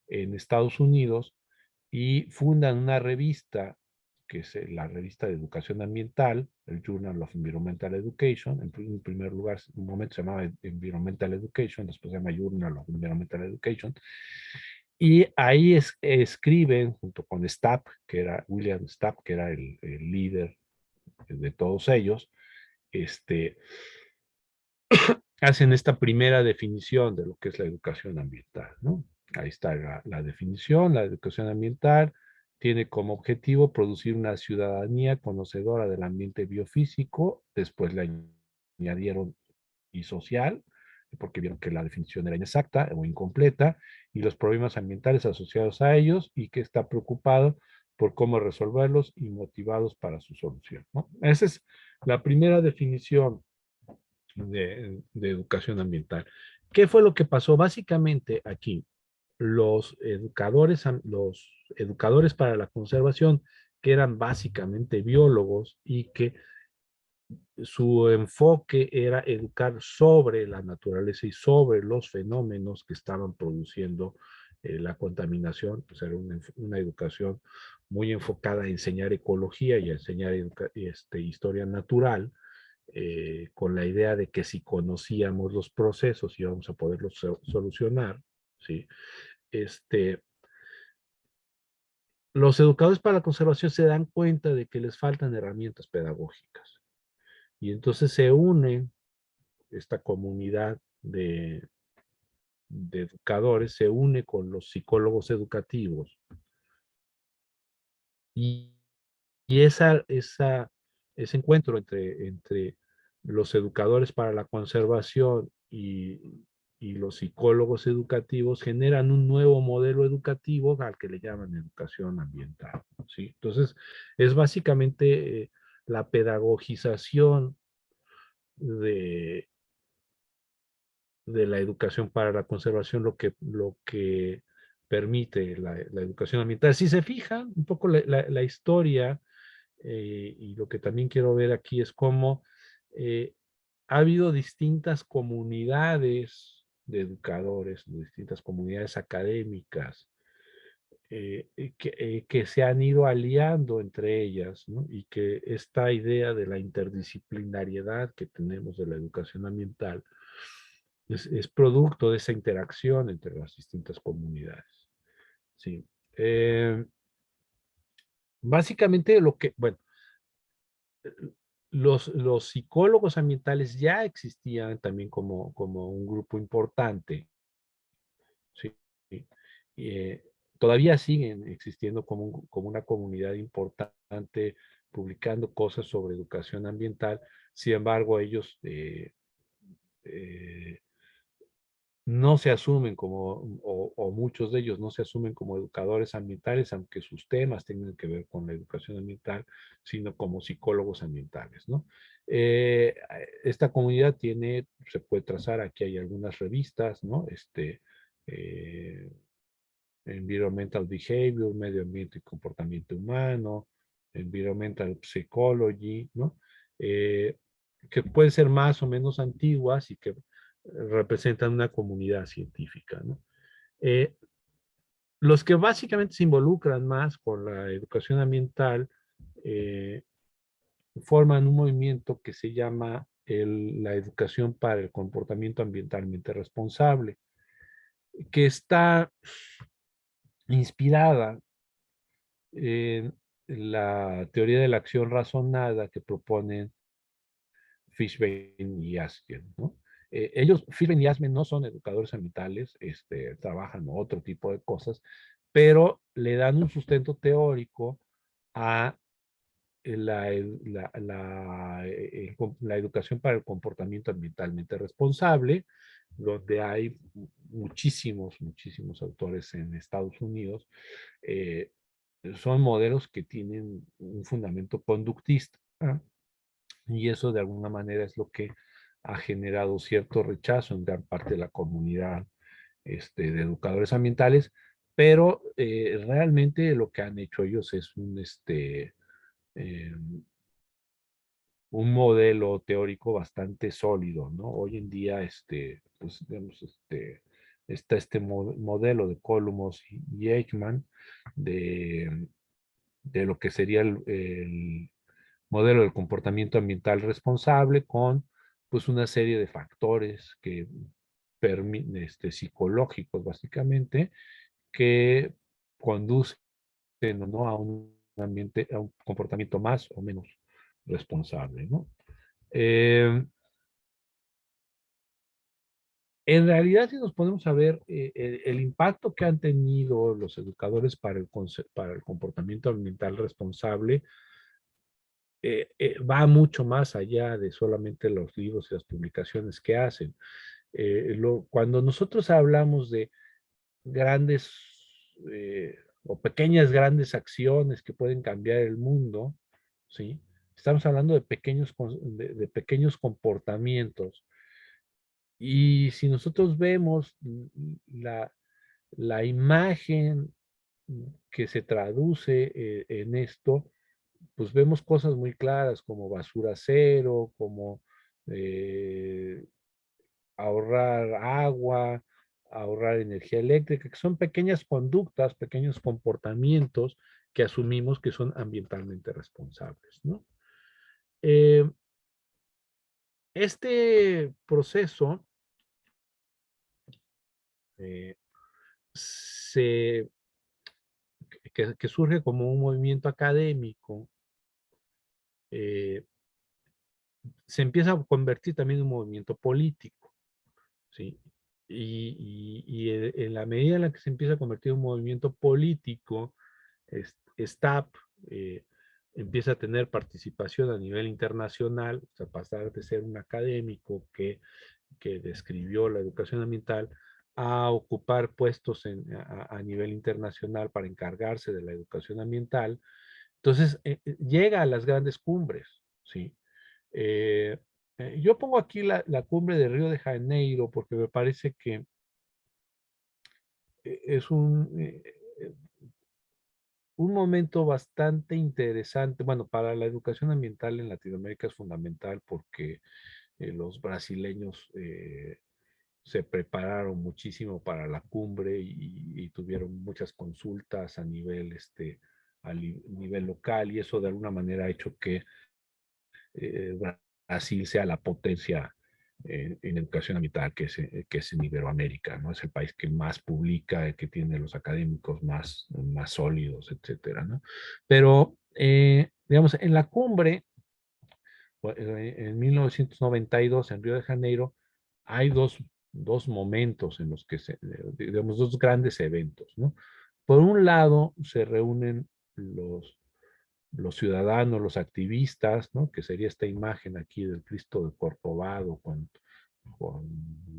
en Estados Unidos y fundan una revista que es la revista de educación ambiental, el Journal of Environmental Education. En primer lugar, en un momento se llamaba Environmental Education, después se llama Journal of Environmental Education. Y ahí escriben, junto con Stapp, que era William Stapp, que era el líder de todos ellos, este, hacen esta primera definición de lo que es la educación ambiental, ¿no? Ahí está la definición. La educación ambiental tiene como objetivo producir una ciudadanía conocedora del ambiente biofísico, después le añadieron y social, porque vieron que la definición era inexacta o incompleta, y los problemas ambientales asociados a ellos, y que está preocupado por cómo resolverlos y motivados para su solución, ¿no? Esa es la primera definición de educación ambiental. ¿Qué fue lo que pasó? Básicamente aquí, los educadores para la conservación, que eran básicamente biólogos y que su enfoque era educar sobre la naturaleza y sobre los fenómenos que estaban produciendo la contaminación, pues era una educación muy enfocada a enseñar ecología y a enseñar historia natural, con la idea de que si conocíamos los procesos íbamos a poderlos solucionar, ¿sí? Este, los educadores para la conservación se dan cuenta de que les faltan herramientas pedagógicas y entonces se unen esta comunidad de educadores, se une con los psicólogos educativos y, y ese encuentro entre los educadores para la conservación y los psicólogos educativos generan un nuevo modelo educativo al que le llaman educación ambiental, ¿sí? Entonces, es básicamente la pedagogización de, de la educación para la conservación lo que permite la educación ambiental. Si se fijan un poco la historia, y lo que también quiero ver aquí es cómo eh, ha habido distintas comunidades de educadores, distintas comunidades académicas, que se han ido aliando entre ellas, ¿no? Y que esta idea de la interdisciplinariedad que tenemos de la educación ambiental es producto de esa interacción entre las distintas comunidades. Sí. Básicamente bueno, los psicólogos ambientales ya existían también como un grupo importante, ¿sí? Eh, Todavía siguen existiendo como una comunidad importante, publicando cosas sobre educación ambiental. Sin embargo, ellos eh, no se asumen o muchos de ellos no se asumen como educadores ambientales, aunque sus temas tengan que ver con la educación ambiental, sino como psicólogos ambientales, ¿no? Eh, Esta comunidad se puede trazar, aquí hay algunas revistas, ¿no? Eh, Environmental Behavior, Medio Ambiente y Comportamiento Humano, Environmental Psychology, ¿no? Eh, que pueden ser más o menos antiguas y que representan una comunidad científica, ¿no? Eh, los que básicamente se involucran más con la educación ambiental eh, forman un movimiento que se llama la educación para el comportamiento ambientalmente responsable, que está inspirada en la teoría de la acción razonada que proponen Fishbein y Asken, ¿no? Ellos, Fishbein y Asken, no son educadores ambientales, trabajan otro tipo de cosas, pero le dan un sustento teórico a la educación para el comportamiento ambientalmente responsable, donde hay muchísimos autores en Estados Unidos. eh, Son modelos que tienen un fundamento conductista, ¿ah? Y eso de alguna manera es lo que ha generado cierto rechazo en gran parte de la comunidad de educadores ambientales, pero realmente lo que han hecho ellos es eh, un modelo teórico bastante sólido, ¿no? Hoy en día, pues, digamos, está modelo de Kolomos y Eichmann de, de lo que sería el modelo del comportamiento ambiental responsable con, pues, una serie de factores que psicológicos, básicamente, que conducen, ¿no?, a un ambiente, a un comportamiento más o menos responsable, ¿no? Eh, en realidad, si nos ponemos a ver el impacto que han tenido los educadores para el comportamiento ambiental responsable, va mucho más allá de solamente los libros y las publicaciones que hacen. Cuando nosotros hablamos de grandes o pequeñas grandes acciones que pueden cambiar el mundo, ¿sí? Estamos hablando de de pequeños comportamientos. Y si nosotros vemos la imagen que se traduce en esto, pues vemos cosas muy claras como basura cero, como eh, ahorrar agua, ahorrar energía eléctrica, que son pequeñas conductas, pequeños comportamientos que asumimos que son ambientalmente responsables, ¿no? Eh, este proceso eh, se, que surge como un movimiento académico, eh, se empieza a convertir también en un movimiento político, ¿sí? En la medida en la que se empieza a convertir en un movimiento político, STAP empieza a tener participación a nivel internacional, o sea, pasar de ser un académico que describió la educación ambiental a ocupar puestos a nivel internacional para encargarse de la educación ambiental. Entonces, llega a las grandes cumbres, ¿sí? Eh, yo pongo aquí la cumbre de Río de Janeiro porque me parece que es un momento bastante interesante. Bueno, para la educación ambiental en Latinoamérica es fundamental porque los brasileños se prepararon muchísimo para la cumbre y tuvieron muchas consultas a nivel, nivel local, y eso de alguna manera ha hecho que eh, Brasil sea la potencia en educación ambiental que es en Iberoamérica, ¿no? Es el país que más publica, que tiene los académicos más sólidos, etcétera, ¿no? Pero, digamos, en la cumbre, en 1992, en Río de Janeiro, hay dos momentos en los que digamos, dos grandes eventos, ¿no? Por un lado, se reúnen los ciudadanos, los activistas, ¿no? Que sería esta imagen aquí del Cristo de Corcovado con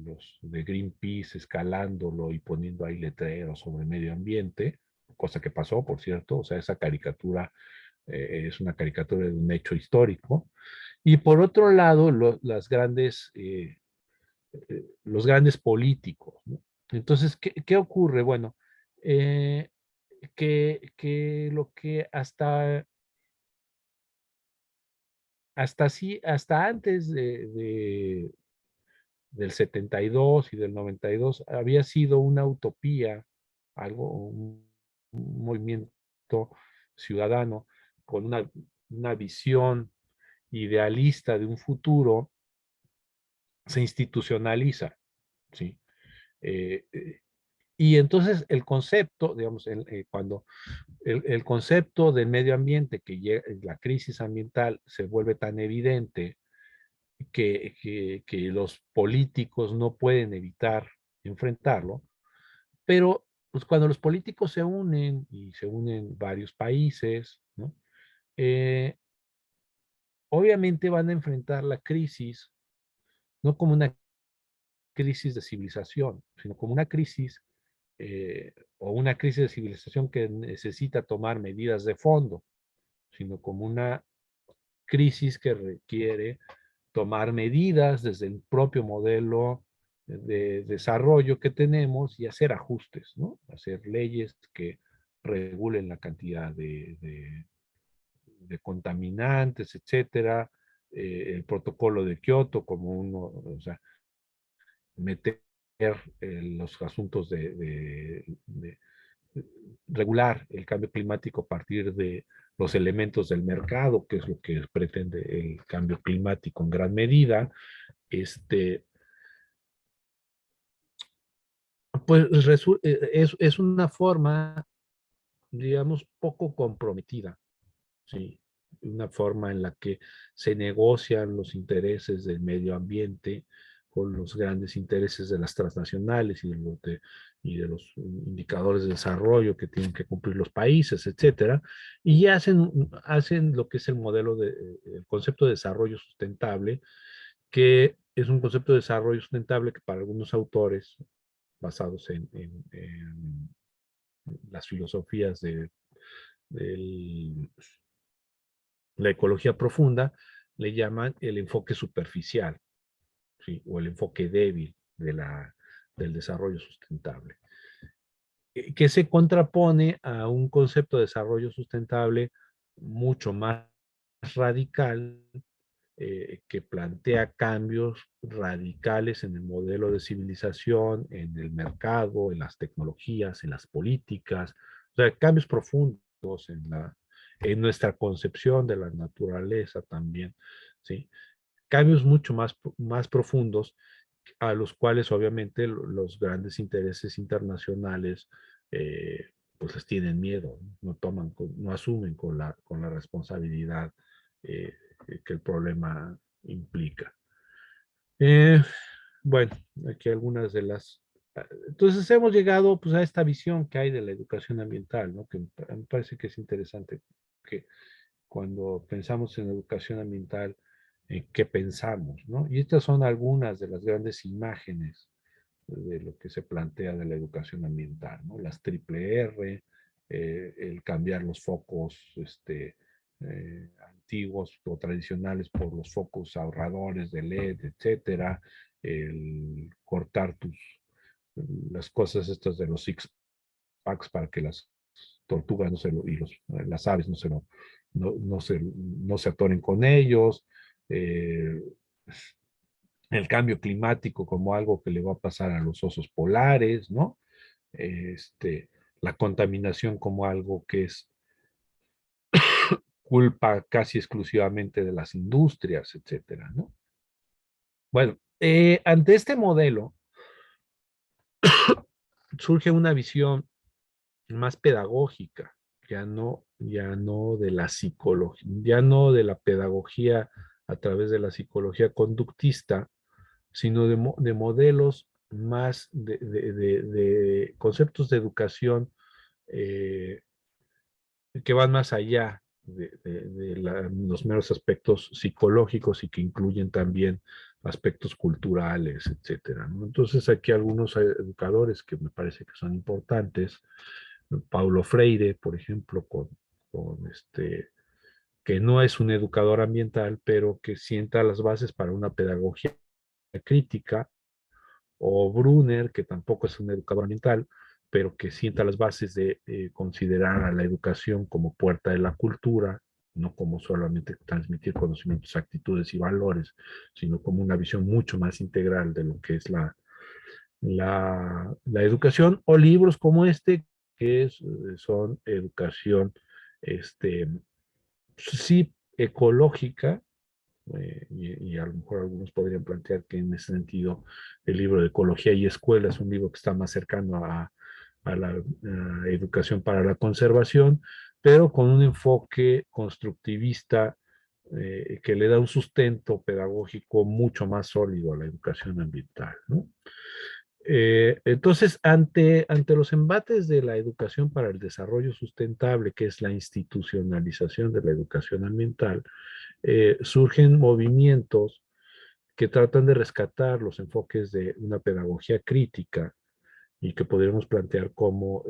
los de Greenpeace escalándolo y poniendo ahí letreros sobre medio ambiente, cosa que pasó, por cierto, o sea, esa caricatura es una caricatura de un hecho histórico. Y por otro lado, los grandes políticos, ¿no? Entonces, ¿qué ocurre? Bueno, eh, que lo que hasta antes del 72 y del 92 había sido una utopía, un movimiento ciudadano con una visión idealista de un futuro, se institucionaliza, ¿sí? Eh, eh, Y entonces el concepto, digamos, cuando el concepto del medio ambiente, la crisis ambiental se vuelve tan evidente que los políticos no pueden evitar enfrentarlo, pero pues cuando los políticos se unen y se unen varios países, ¿no? Eh, obviamente van a enfrentar la crisis no como una crisis de civilización, sino como una crisis o una crisis de civilización que necesita tomar medidas de fondo, sino como una crisis que requiere tomar medidas desde el propio modelo de desarrollo que tenemos y hacer ajustes, ¿no? Hacer leyes que regulen la cantidad de contaminantes, etcétera, el protocolo de Kioto como uno, o sea, meter los asuntos de regular el cambio climático a partir de los elementos del mercado, que es lo que pretende el cambio climático en gran medida, este, pues es una forma, digamos, poco comprometida, ¿sí? Una forma en la que se negocian los intereses del medio ambiente con los grandes intereses de las transnacionales y de los indicadores de desarrollo que tienen que cumplir los países, etcétera, y hacen lo que es el concepto de desarrollo sustentable, que es un concepto de desarrollo sustentable que para algunos autores, basados en las filosofías de la ecología profunda, le llaman el enfoque superficial, ¿sí? O el enfoque débil del desarrollo sustentable, que se contrapone a un concepto de desarrollo sustentable mucho más radical, que plantea cambios radicales en el modelo de civilización, en el mercado, en las tecnologías, en las políticas, o sea, cambios profundos en nuestra concepción de la naturaleza también, ¿sí? Cambios mucho más profundos a los cuales obviamente los grandes intereses internacionales pues les tienen miedo, no asumen con la responsabilidad eh, que el problema implica. Eh, bueno, aquí algunas de las... Entonces hemos llegado pues, a esta visión que hay de la educación ambiental, ¿no? Que me parece que es interesante que cuando pensamos en educación ambiental, ¿qué pensamos, no? Y estas son algunas de las grandes imágenes de lo que se plantea de la educación ambiental, ¿no? Las triple R, el cambiar los focos antiguos o tradicionales por los focos ahorradores de LED, etcétera, el cortar las cosas estas de los six packs para que las tortugas no se lo, y las aves no se atoren con ellos, eh, el cambio climático como algo que le va a pasar a los osos polares, ¿no? La contaminación como algo que es culpa casi exclusivamente de las industrias, etcétera, ¿no? Bueno, ante este modelo surge una visión más pedagógica, ya no de la psicología, ya no de la pedagogía a través de la psicología conductista, sino de modelos más de conceptos de educación eh, que van más allá de los meros aspectos psicológicos y que incluyen también aspectos culturales, etcétera, ¿no? Entonces aquí algunos educadores que me parece que son importantes, Paulo Freire, por ejemplo, que no es un educador ambiental, pero que sienta las bases para una pedagogía crítica, o Brunner, que tampoco es un educador ambiental, pero que sienta las bases de considerar a la educación como puerta de la cultura, no como solamente transmitir conocimientos, actitudes y valores, sino como una visión mucho más integral de lo que es la educación, o libros como este, son educación, sí, ecológica, y a lo mejor algunos podrían plantear que en ese sentido el libro de Ecología y Escuela es un libro que está más cercano a la educación para la conservación, pero con un enfoque constructivista que le da un sustento pedagógico mucho más sólido a la educación ambiental, ¿no? Entonces, ante los embates de la educación para el desarrollo sustentable, que es la institucionalización de la educación ambiental, surgen movimientos que tratan de rescatar los enfoques de una pedagogía crítica y que podríamos plantear como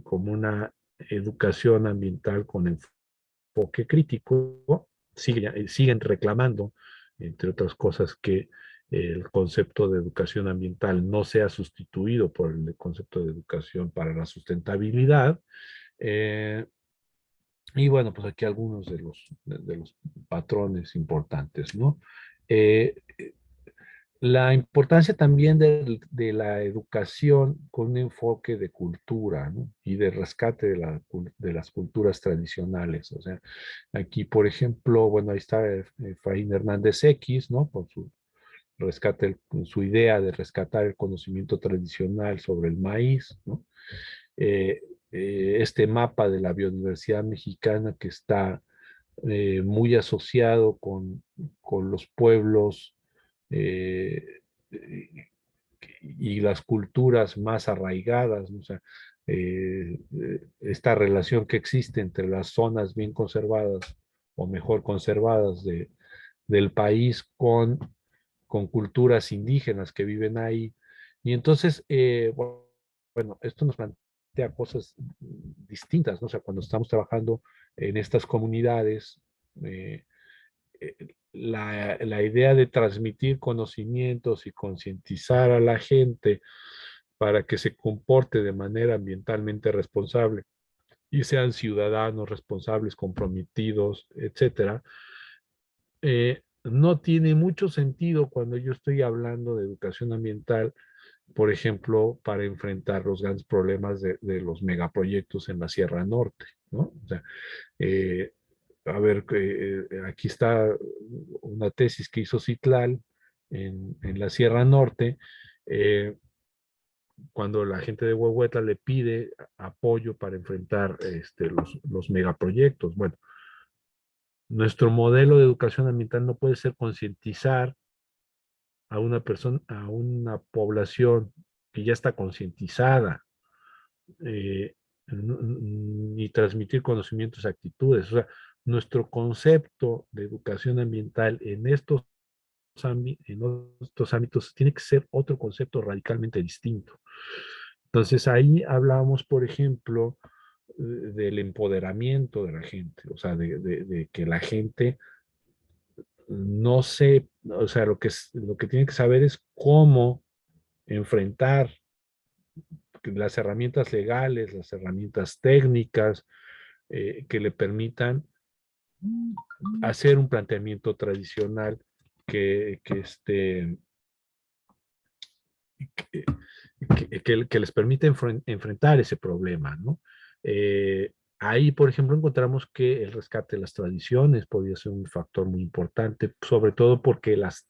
una educación ambiental con enfoque crítico. Siguen reclamando, entre otras cosas, que el concepto de educación ambiental no sea sustituido por el concepto de educación para la sustentabilidad. Eh, y bueno, pues aquí algunos de los patrones importantes, ¿no? Eh, la importancia también de la educación con un enfoque de cultura, ¿no? Y de rescate de las culturas tradicionales. O sea, aquí, por ejemplo, bueno, ahí está Efraín Hernández X, ¿no? Con su rescate, con su idea de rescatar el conocimiento tradicional sobre el maíz, ¿no? Eh, este mapa de la biodiversidad mexicana que está muy asociado con los pueblos eh, y las culturas más arraigadas, ¿no? O sea, esta relación que existe entre las zonas bien conservadas o mejor conservadas del país con culturas indígenas que viven ahí. Y entonces, bueno, esto nos plantea cosas distintas, ¿no? O sea, cuando estamos trabajando en estas comunidades, eh, la idea de transmitir conocimientos y concientizar a la gente para que se comporte de manera ambientalmente responsable y sean ciudadanos responsables, comprometidos, etcétera, no tiene mucho sentido cuando yo estoy hablando de educación ambiental, por ejemplo, para enfrentar los grandes problemas de los megaproyectos en la Sierra Norte, ¿no? O sea, eh, a ver, aquí está una tesis que hizo Citlal en la Sierra Norte, eh, cuando la gente de Huehuetla le pide apoyo para enfrentar los megaproyectos. Bueno, nuestro modelo de educación ambiental no puede ser concientizar a una persona, a una población que ya está concientizada, eh, ni transmitir conocimientos, actitudes. O sea, nuestro concepto de educación ambiental en estos ámbitos tiene que ser otro concepto radicalmente distinto. Entonces ahí hablábamos, por ejemplo, del empoderamiento de la gente, o sea, de que la gente no sé, o sea, lo que tiene que saber es cómo enfrentar las herramientas legales, las herramientas técnicas que le permitan hacer un planteamiento tradicional que, que, que les permite enfrentar ese problema, ¿no? Ahí, por ejemplo, encontramos que el rescate de las tradiciones podría ser un factor muy importante, sobre todo porque las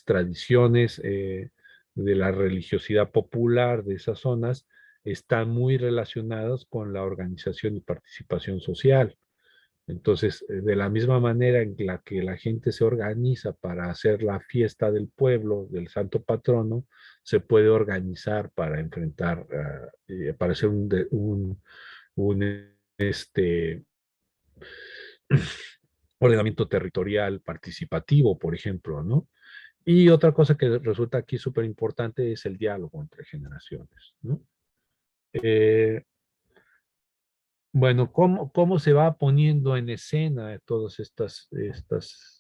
tradiciones de la religiosidad popular de esas zonas están muy relacionadas con la organización y participación social. Entonces, de la misma manera en la que la gente se organiza para hacer la fiesta del pueblo, del santo patrono, se puede organizar para enfrentar, para hacer un ordenamiento territorial participativo, por ejemplo, ¿no? Y otra cosa que resulta aquí súper importante es el diálogo entre generaciones, ¿no? Eh, Bueno, ¿cómo se va poniendo en escena todas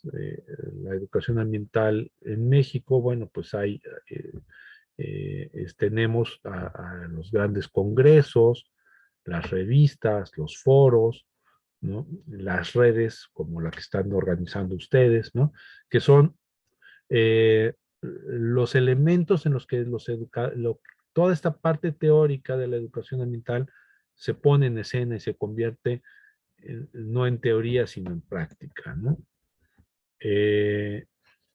la educación ambiental en México? Bueno, pues eh, tenemos a los grandes congresos, las revistas, los foros, ¿no? Las redes como la que están organizando ustedes, ¿no? Que son los elementos en los que toda esta parte teórica de la educación ambiental se pone en escena y se convierte no en teoría, sino en práctica, ¿no? Eh,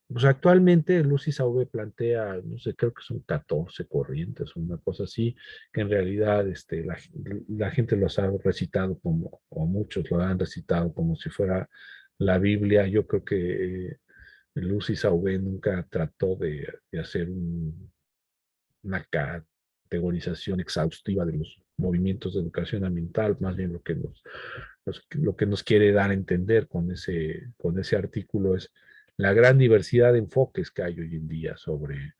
Pues actualmente Lucis AV plantea, no sé, creo que son 14 corrientes, una cosa así, que en realidad la gente los ha recitado como, o muchos lo han recitado como si fuera la Biblia. Yo creo que Lucis AV nunca trató de hacer una categorización exhaustiva de los movimientos de educación ambiental, más bien lo que nos quiere dar a entender con ese artículo es la gran diversidad de enfoques que hay hoy en día sobre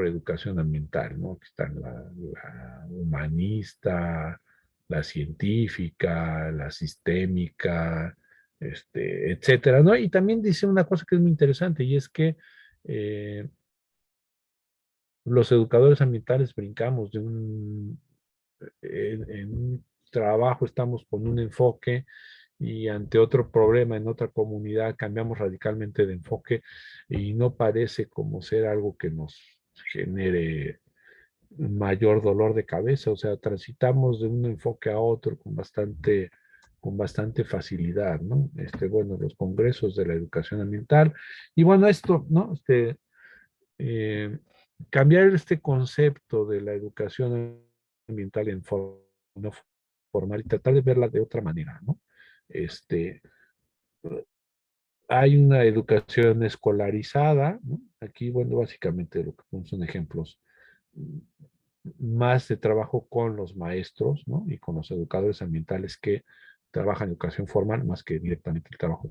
educación ambiental, ¿no? Que están la humanista, la científica, la sistémica, etcétera, ¿no? Y también dice una cosa que es muy interesante y es que eh, los educadores ambientales brincamos en un trabajo, estamos con un enfoque y ante otro problema en otra comunidad cambiamos radicalmente de enfoque y no parece como ser algo que nos genere mayor dolor de cabeza, o sea, transitamos de un enfoque a otro con bastante facilidad, ¿no? Bueno, los congresos de la educación ambiental y bueno, esto, ¿no? Eh, cambiar este concepto de la educación ambiental en forma no formal y tratar de verla de otra manera, ¿no? Este, Hay una educación escolarizada, ¿no? Aquí, bueno, básicamente lo que son ejemplos mm, más de trabajo con los maestros, ¿no? Y con los educadores ambientales que trabajan en educación formal, más que directamente el trabajo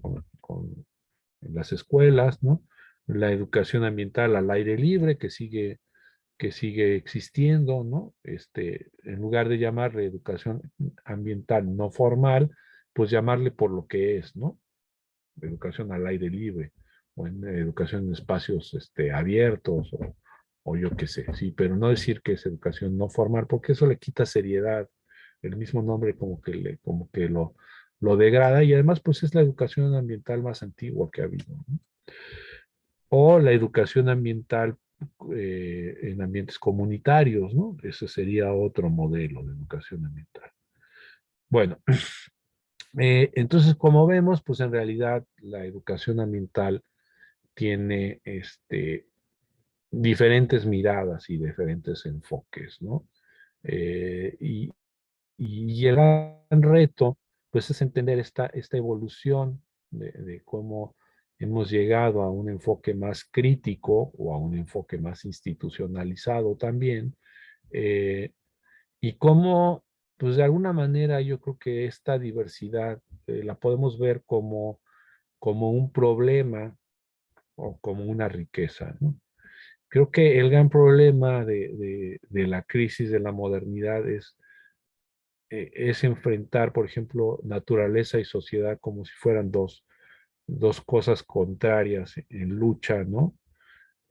en las escuelas, ¿no? La educación ambiental al aire libre que sigue existiendo, ¿no? En lugar de llamarle educación ambiental no formal, pues llamarle por lo que es, ¿no? Educación al aire libre o en educación en espacios abiertos o yo qué sé, sí, pero no decir que es educación no formal, porque eso le quita seriedad. El mismo nombre como que lo degrada y además pues es la educación ambiental más antigua que ha habido, ¿no? O la educación ambiental en ambientes comunitarios, ¿no? Ese sería otro modelo de educación ambiental. Bueno, entonces como vemos, pues en realidad la educación ambiental tiene diferentes miradas y diferentes enfoques, ¿no? Eh, y, y el gran reto, pues, es entender esta evolución de cómo hemos llegado a un enfoque más crítico o a un enfoque más institucionalizado también, eh, y cómo, pues, de alguna manera yo creo que esta diversidad la podemos ver como un problema o como una riqueza, ¿no? Creo que el gran problema de la crisis de la modernidad es enfrentar, por ejemplo, naturaleza y sociedad como si fueran dos cosas contrarias en lucha, ¿no?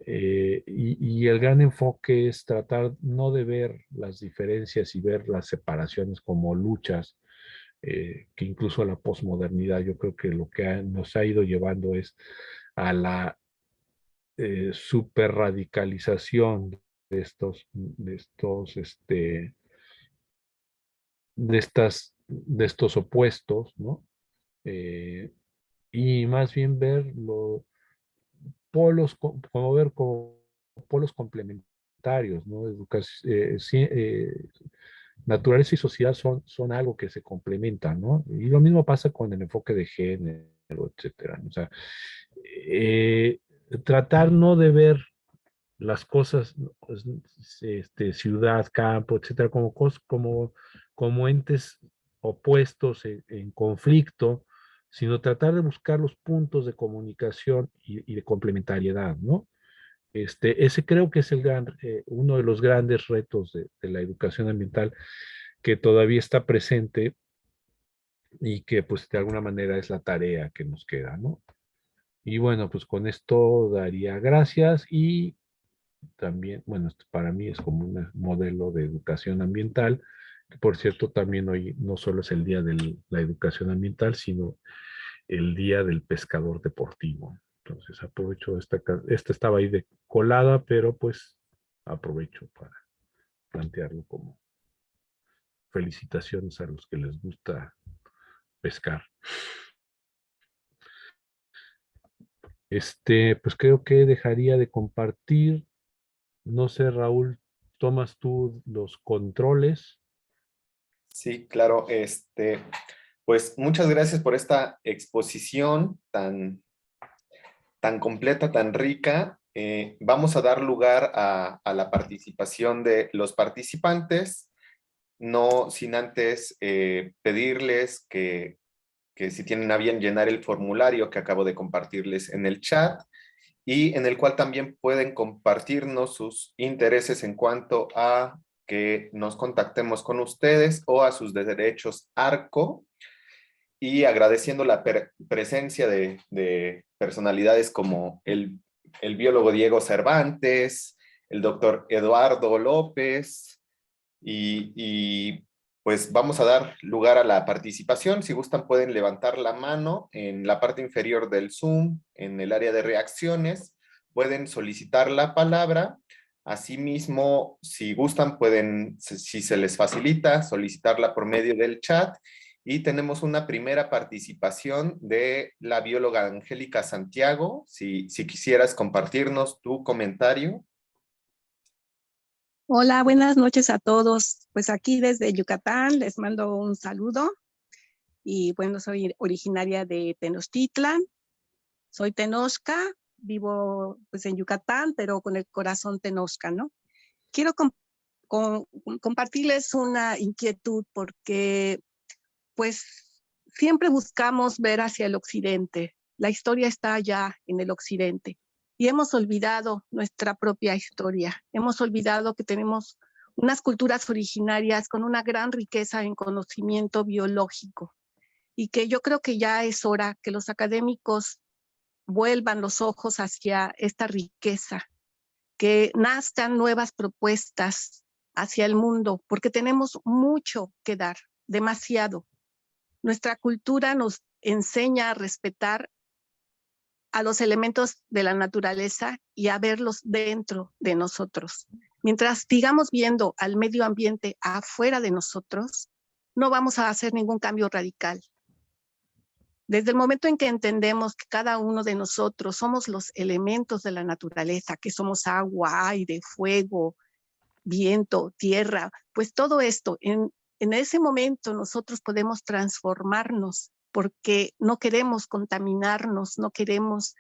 Y el gran enfoque es tratar no de ver las diferencias y ver las separaciones como luchas, que incluso la posmodernidad yo creo que lo que nos ha ido llevando es a la superradicalización de estos, de estos opuestos, ¿no? Eh, y más bien ver los polos, como ver como polos complementarios, ¿no? Naturaleza y sociedad son algo que se complementan, ¿no? Y lo mismo pasa con el enfoque de género, etcétera, ¿no? O sea, eh, tratar no de ver las cosas, pues, ciudad, campo, etcétera, como entes opuestos en conflicto, sino tratar de buscar los puntos de comunicación y de complementariedad, ¿no? Ese creo que es uno de los grandes retos de la educación ambiental que todavía está presente y que pues de alguna manera es la tarea que nos queda, ¿no? Y bueno, pues con esto daría gracias y también, bueno, esto para mí es como un modelo de educación ambiental, que por cierto también hoy no solo es el día de la educación ambiental, sino el día del pescador deportivo. Entonces aprovecho esta estaba ahí de colada, pero pues aprovecho para plantearlo como felicitaciones a los que les gusta pescar. Pues creo que dejaría de compartir. No sé, Raúl, ¿tomas tú los controles? Sí, claro. Pues muchas gracias por esta exposición tan completa, tan rica. Vamos a dar lugar a la participación de los participantes, no sin antes pedirles que si tienen a bien llenar el formulario que acabo de compartirles en el chat y en el cual también pueden compartirnos sus intereses en cuanto a que nos contactemos con ustedes o a sus derechos ARCO, y agradeciendo la presencia de personalidades como el biólogo Diego Cervantes, el doctor Eduardo López, pues vamos a dar lugar a la participación. Si gustan pueden levantar la mano en la parte inferior del Zoom, en el área de reacciones, pueden solicitar la palabra. Asimismo, si gustan, pueden, si se les facilita, solicitarla por medio del chat. Y tenemos una primera participación de la bióloga Angélica Santiago. Si quisieras compartirnos tu comentario. Hola, buenas noches a todos. Pues aquí desde Yucatán les mando un saludo. Y bueno, soy originaria de Tenochtitlan. Soy tenosca, vivo pues en Yucatán, pero con el corazón tenosca, ¿no? Quiero compartirles una inquietud porque pues siempre buscamos ver hacia el occidente. La historia está allá en el occidente y hemos olvidado nuestra propia historia. Hemos olvidado que tenemos unas culturas originarias con una gran riqueza en conocimiento biológico y que yo creo que ya es hora que los académicos vuelvan los ojos hacia esta riqueza, que nazcan nuevas propuestas hacia el mundo, porque tenemos mucho que dar, demasiado. Nuestra cultura nos enseña a respetar a los elementos de la naturaleza y a verlos dentro de nosotros. Mientras sigamos viendo al medio ambiente afuera de nosotros, no vamos a hacer ningún cambio radical. Desde el momento en que entendemos que cada uno de nosotros somos los elementos de la naturaleza, que somos agua, aire, fuego, viento, tierra, pues todo esto, en ese momento nosotros podemos transformarnos porque no queremos contaminarnos, no queremos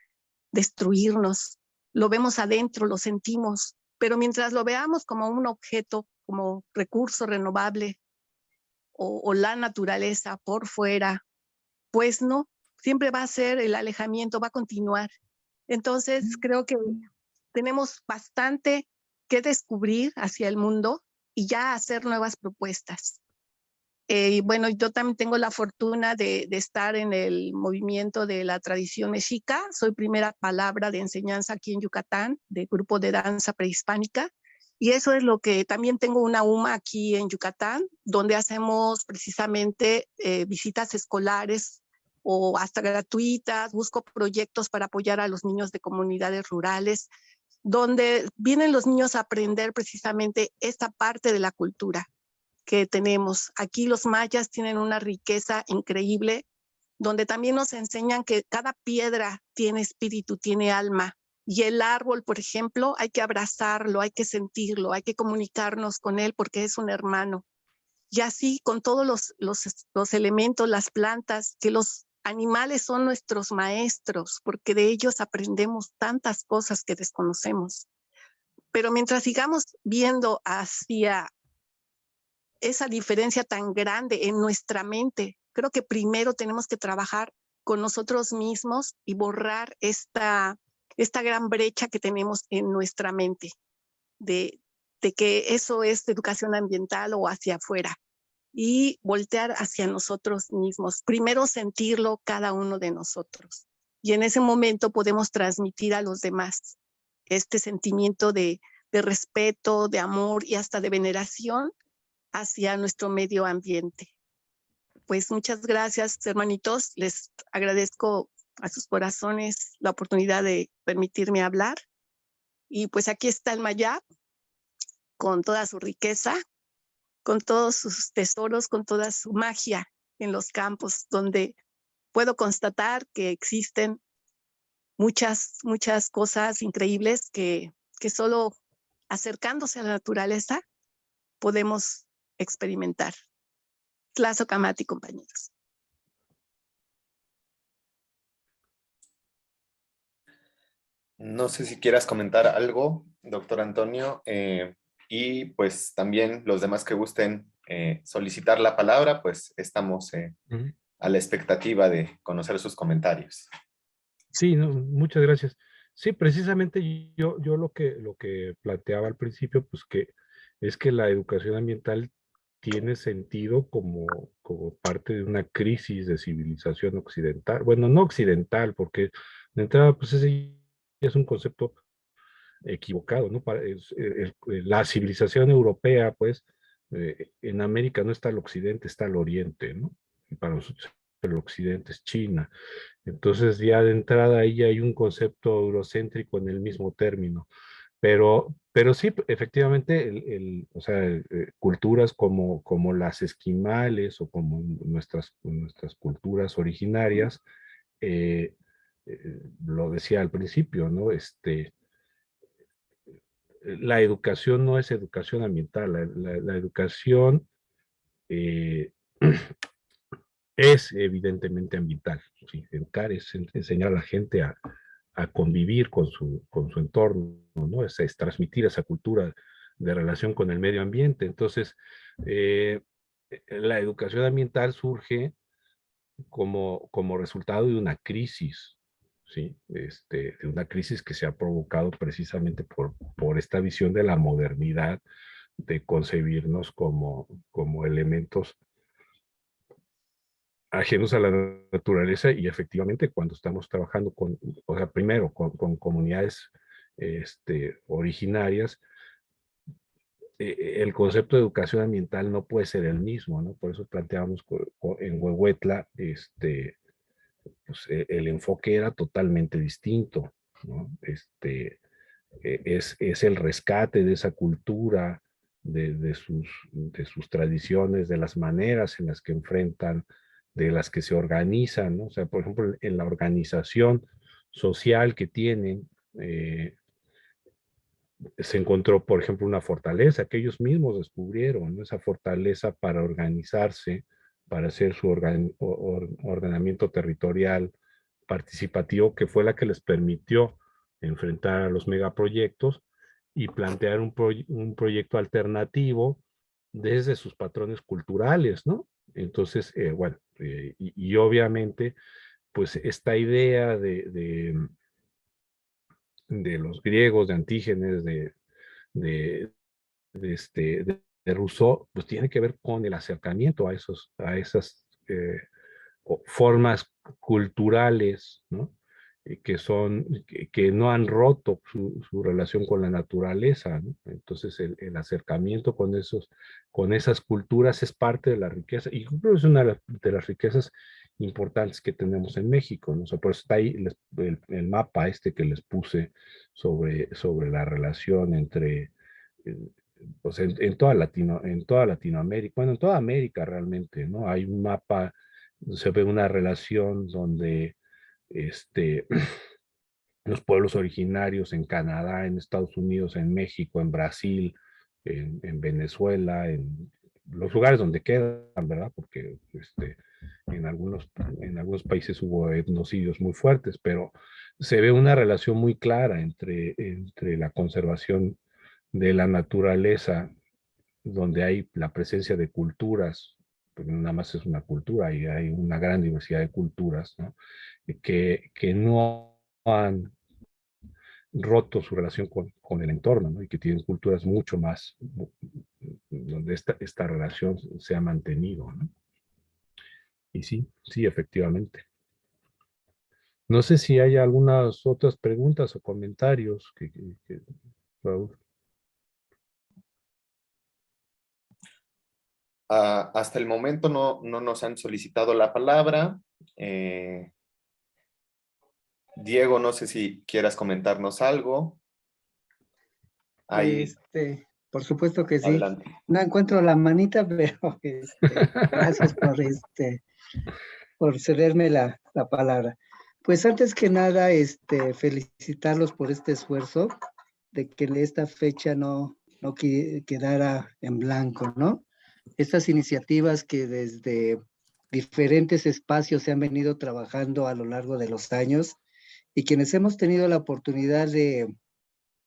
destruirnos. Lo vemos adentro, lo sentimos, pero mientras lo veamos como un objeto, como recurso renovable o la naturaleza por fuera, pues no, siempre va a ser el alejamiento, va a continuar. Entonces creo que tenemos bastante que descubrir hacia el mundo y ya hacer nuevas propuestas. Y bueno, yo también tengo la fortuna de estar en el movimiento de la tradición mexica. Soy primera palabra de enseñanza aquí en Yucatán, de grupo de danza prehispánica. Y eso es lo que también tengo una UMA aquí en Yucatán, donde hacemos precisamente visitas escolares o hasta gratuitas. Busco proyectos para apoyar a los niños de comunidades rurales, donde vienen los niños a aprender precisamente esta parte de la cultura que tenemos. Aquí los mayas tienen una riqueza increíble, donde también nos enseñan que cada piedra tiene espíritu, tiene alma. Y el árbol, por ejemplo, hay que abrazarlo, hay que sentirlo, hay que comunicarnos con él porque es un hermano. Y así con todos los elementos, las plantas, que los animales son nuestros maestros, porque de ellos aprendemos tantas cosas que desconocemos. Pero mientras sigamos viendo hacia esa diferencia tan grande en nuestra mente, creo que primero tenemos que trabajar con nosotros mismos y borrar esta gran brecha que tenemos en nuestra mente de, de que eso es educación ambiental o hacia afuera y voltear hacia nosotros mismos. Primero sentirlo cada uno de nosotros. Y en ese momento podemos transmitir a los demás este sentimiento de respeto, de amor y hasta de veneración hacia nuestro medio ambiente. Pues muchas gracias, hermanitos. Les agradezco a sus corazones la oportunidad de permitirme hablar. Y pues aquí está el Mayab con toda su riqueza, con todos sus tesoros, con toda su magia en los campos, donde puedo constatar que existen muchas cosas increíbles que solo acercándose a la naturaleza podemos experimentar. Tlazocamati, compañeros. No sé si quieras comentar algo, doctor Antonio, y pues también los demás que gusten solicitar la palabra, pues estamos Ujú. a la expectativa de conocer sus comentarios. Sí, no, muchas gracias. Sí, precisamente yo lo que planteaba al principio, pues que es que la educación ambiental tiene sentido como parte de una crisis de civilización occidental. Bueno, no occidental, porque de entrada, pues ese ya es un concepto equivocado, ¿no? La civilización europea, pues, en América no está el occidente, está el oriente, ¿no? Y para nosotros el occidente es China. Entonces ya de entrada ahí ya hay un concepto eurocéntrico en el mismo término. Pero sí, efectivamente, o sea, culturas como las esquimales o como nuestras culturas originarias, eh, lo decía al principio, ¿no? La educación no es educación ambiental, la educación eh, es evidentemente ambiental. ¿Sí? Educar es enseñar a la gente a convivir con su entorno, ¿no? Es transmitir esa cultura de relación con el medio ambiente. Entonces, la educación ambiental surge como resultado de una crisis, ¿sí? De una crisis que se ha provocado precisamente por esta visión de la modernidad, de concebirnos como elementos ajenos a la naturaleza y efectivamente cuando estamos trabajando o sea, primero con comunidades originarias, el concepto de educación ambiental no puede ser el mismo, ¿no? Por eso planteamos en Huehuetla, pues, el enfoque era totalmente distinto, ¿no? Es el rescate de esa cultura, de sus tradiciones, de las maneras en las que enfrentan, de las que se organizan, ¿no? O sea, por ejemplo, en la organización social que tienen, se encontró, por ejemplo, una fortaleza que ellos mismos descubrieron, ¿no? Esa fortaleza para organizarse, para hacer su ordenamiento territorial participativo, que fue la que les permitió enfrentar a los megaproyectos y plantear un proyecto alternativo desde sus patrones culturales, ¿no? Entonces, bueno, y obviamente, pues esta idea de los griegos, de Antígenes, de, de Rousseau, pues tiene que ver con el acercamiento a esas formas culturales, ¿no? Que no han roto su relación con la naturaleza, ¿no? Entonces el acercamiento con esas culturas es parte de la riqueza, y creo que es una de las riquezas importantes que tenemos en México, ¿no? O sea, por eso está ahí el mapa que les puse sobre la relación entre eh, pues en toda Latinoamérica, bueno, en toda América realmente, ¿no? Hay un mapa, se ve una relación donde los pueblos originarios en Canadá, en Estados Unidos, en México, en Brasil, en Venezuela, en los lugares donde quedan, ¿verdad? Porque en algunos países hubo etnocidios muy fuertes, pero se ve una relación muy clara entre la conservación de la naturaleza, donde hay la presencia de culturas, porque no nada más es una cultura, y hay una gran diversidad de culturas, ¿no? Que no han roto su relación con el entorno, ¿no? Y que tienen culturas mucho más, donde esta relación se ha mantenido, ¿no? Y sí, sí, efectivamente. No sé si hay algunas otras preguntas o comentarios Raúl. Hasta el momento no nos han solicitado la palabra. Diego, no sé si quieras comentarnos algo. Ahí, Por supuesto que sí. adelante. No encuentro la manita, pero gracias por cederme la palabra. Pues antes que nada, felicitarlos por este esfuerzo de que esta fecha no quedara en blanco, ¿no? Estas iniciativas que desde diferentes espacios se han venido trabajando a lo largo de los años y quienes hemos tenido la oportunidad de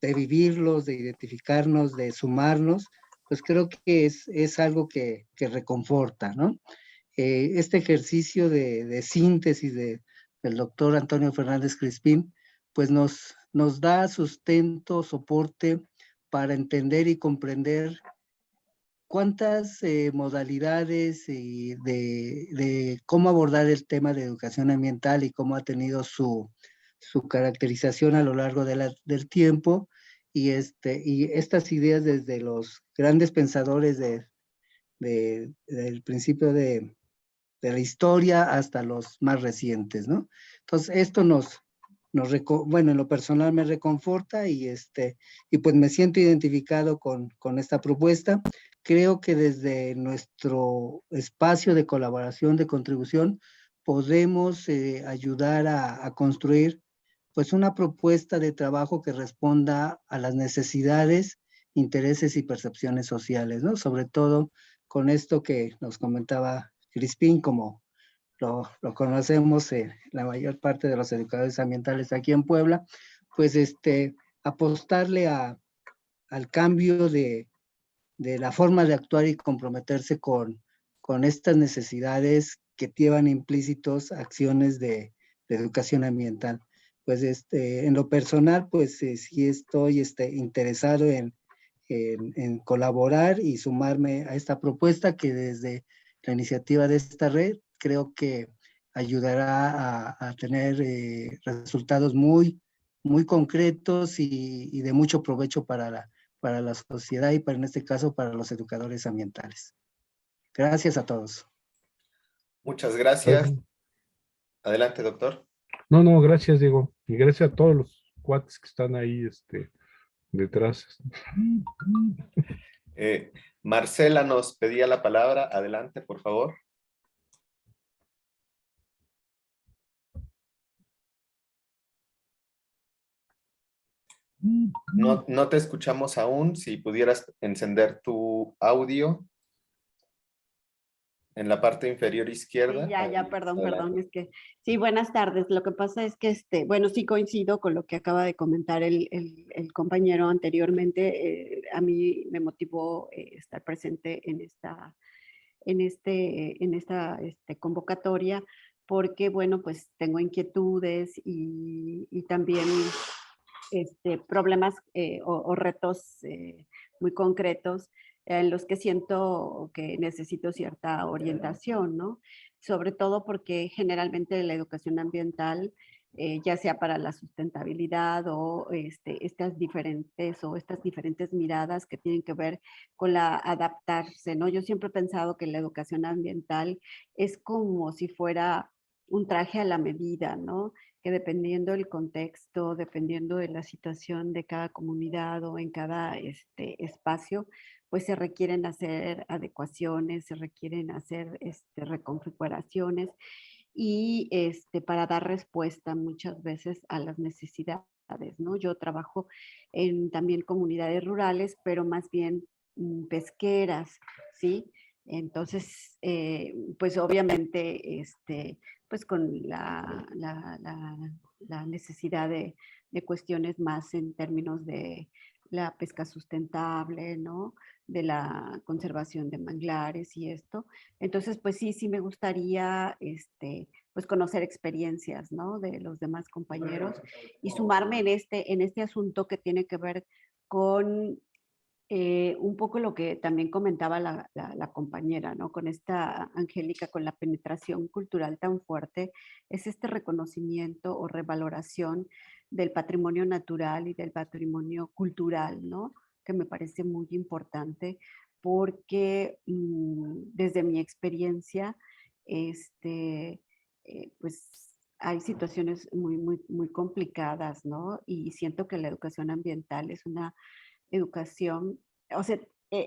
vivirlos, de identificarnos, de sumarnos, pues creo que es algo que reconforta, ¿no? Este ejercicio de síntesis del doctor Antonio Fernández Crispín, pues nos da sustento, soporte para entender y comprender cuántas modalidades de cómo abordar el tema de educación ambiental y cómo ha tenido su caracterización a lo largo del tiempo y estas ideas desde los grandes pensadores del principio de la historia hasta los más recientes, ¿no? Entonces, esto bueno, en lo personal me reconforta y pues me siento identificado con esta propuesta. Creo que desde nuestro espacio de colaboración, de contribución, podemos ayudar a construir pues una propuesta de trabajo que responda a las necesidades, intereses y percepciones sociales, ¿no? Sobre todo con esto que nos comentaba Crispín, como lo conocemos la mayor parte de los educadores ambientales aquí en Puebla, pues apostarle al cambio de la forma de actuar y comprometerse con estas necesidades que llevan implícitos acciones de educación ambiental. Pues en lo personal, pues sí estoy interesado en colaborar y sumarme a esta propuesta que desde la iniciativa de esta red creo que ayudará a tener resultados muy concretos y de mucho provecho para la sociedad y en este caso para los educadores ambientales. Gracias a todos. Muchas gracias. Adelante, doctor. No, gracias, Diego. Y gracias a todos los cuates que están ahí detrás. Marcela nos pedía la palabra. Adelante, por favor. No te escuchamos aún. Si pudieras encender tu audio en la parte inferior izquierda. Sí, ya, perdón, Adelante. es que, sí, buenas tardes. Lo que pasa es que, bueno, sí coincido con lo que acaba de comentar el compañero anteriormente. A mí me motivó estar presente en esta convocatoria, porque, bueno, pues tengo inquietudes y también problemas o retos muy concretos en los que siento que necesito cierta orientación, ¿no? Sobre todo porque generalmente la educación ambiental, ya sea para la sustentabilidad o estas diferentes miradas que tienen que ver con la adaptarse, ¿no? Yo siempre he pensado que la educación ambiental es como si fuera un traje a la medida, ¿no? Que dependiendo del contexto, dependiendo de la situación de cada comunidad o en cada espacio, pues se requieren hacer adecuaciones, se requieren hacer reconfiguraciones y para dar respuesta muchas veces a las necesidades, ¿no? Yo trabajo en también comunidades rurales, pero más bien pesqueras, ¿sí? Entonces, pues obviamente, pues con la necesidad de cuestiones más en términos de la pesca sustentable, ¿no? De la conservación de manglares y esto. Entonces, pues sí me gustaría, pues conocer experiencias, ¿no? De los demás compañeros y sumarme en este asunto que tiene que ver con un poco lo que también comentaba la compañera, ¿no? Con esta Angélica, con la penetración cultural tan fuerte, es este reconocimiento o revaloración del patrimonio natural y del patrimonio cultural, ¿no? Que me parece muy importante porque desde mi experiencia, pues hay situaciones muy complicadas, ¿no? Y siento que la educación ambiental es una educación, o sea,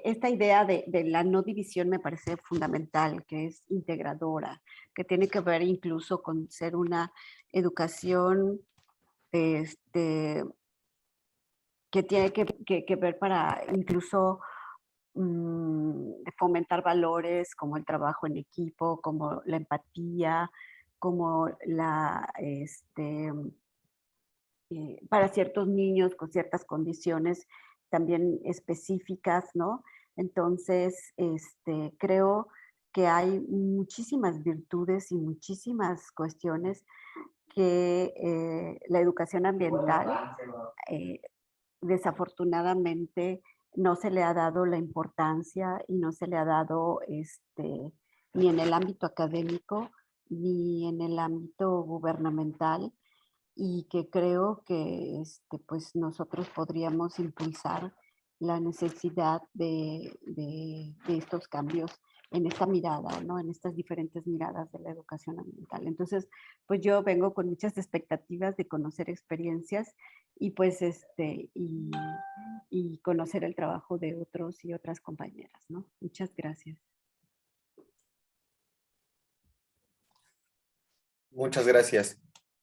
esta idea de la no división me parece fundamental, que es integradora, que tiene que ver incluso con ser una educación que tiene que ver para incluso fomentar valores como el trabajo en equipo, como la empatía, como para ciertos niños con ciertas condiciones también específicas, ¿no? Entonces, creo que hay muchísimas virtudes y muchísimas cuestiones que la educación ambiental desafortunadamente no se le ha dado la importancia y no se le ha dado ni en el ámbito académico ni en el ámbito gubernamental, y que creo que pues nosotros podríamos impulsar la necesidad de estos cambios en esta mirada, ¿no? En estas diferentes miradas de la educación ambiental. Entonces, pues yo vengo con muchas expectativas de conocer experiencias y pues y conocer el trabajo de otros y otras compañeras, ¿no? Muchas gracias. Muchas gracias.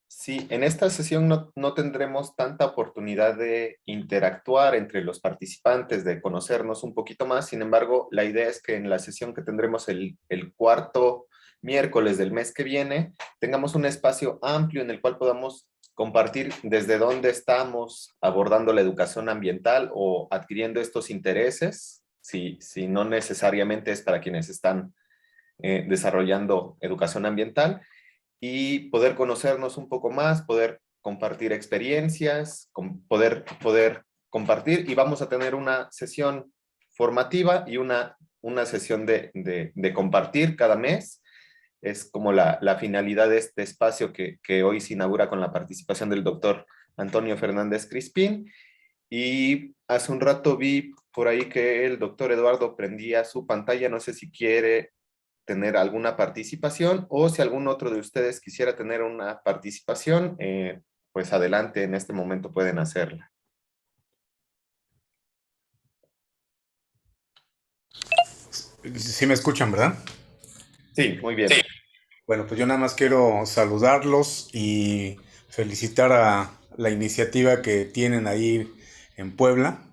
Sí, en esta sesión no tendremos tanta oportunidad de interactuar entre los participantes, de conocernos un poquito más. Sin embargo, la idea es que en la sesión que tendremos el cuarto miércoles del mes que viene, tengamos un espacio amplio en el cual podamos compartir desde dónde estamos abordando la educación ambiental o adquiriendo estos intereses, si no necesariamente es para quienes están desarrollando educación ambiental, y poder conocernos un poco más, poder compartir experiencias, poder compartir, y vamos a tener una sesión formativa y una sesión de compartir cada mes. Es como la finalidad de este espacio que hoy se inaugura con la participación del doctor Antonio Fernández Crispín. Y hace un rato vi por ahí que el doctor Eduardo prendía su pantalla, no sé si quiere tener alguna participación o si algún otro de ustedes quisiera tener una participación, pues adelante, en este momento pueden hacerla. Sí me escuchan, ¿verdad? Sí, muy bien. Bueno, pues yo nada más quiero saludarlos y felicitar a la iniciativa que tienen ahí en Puebla.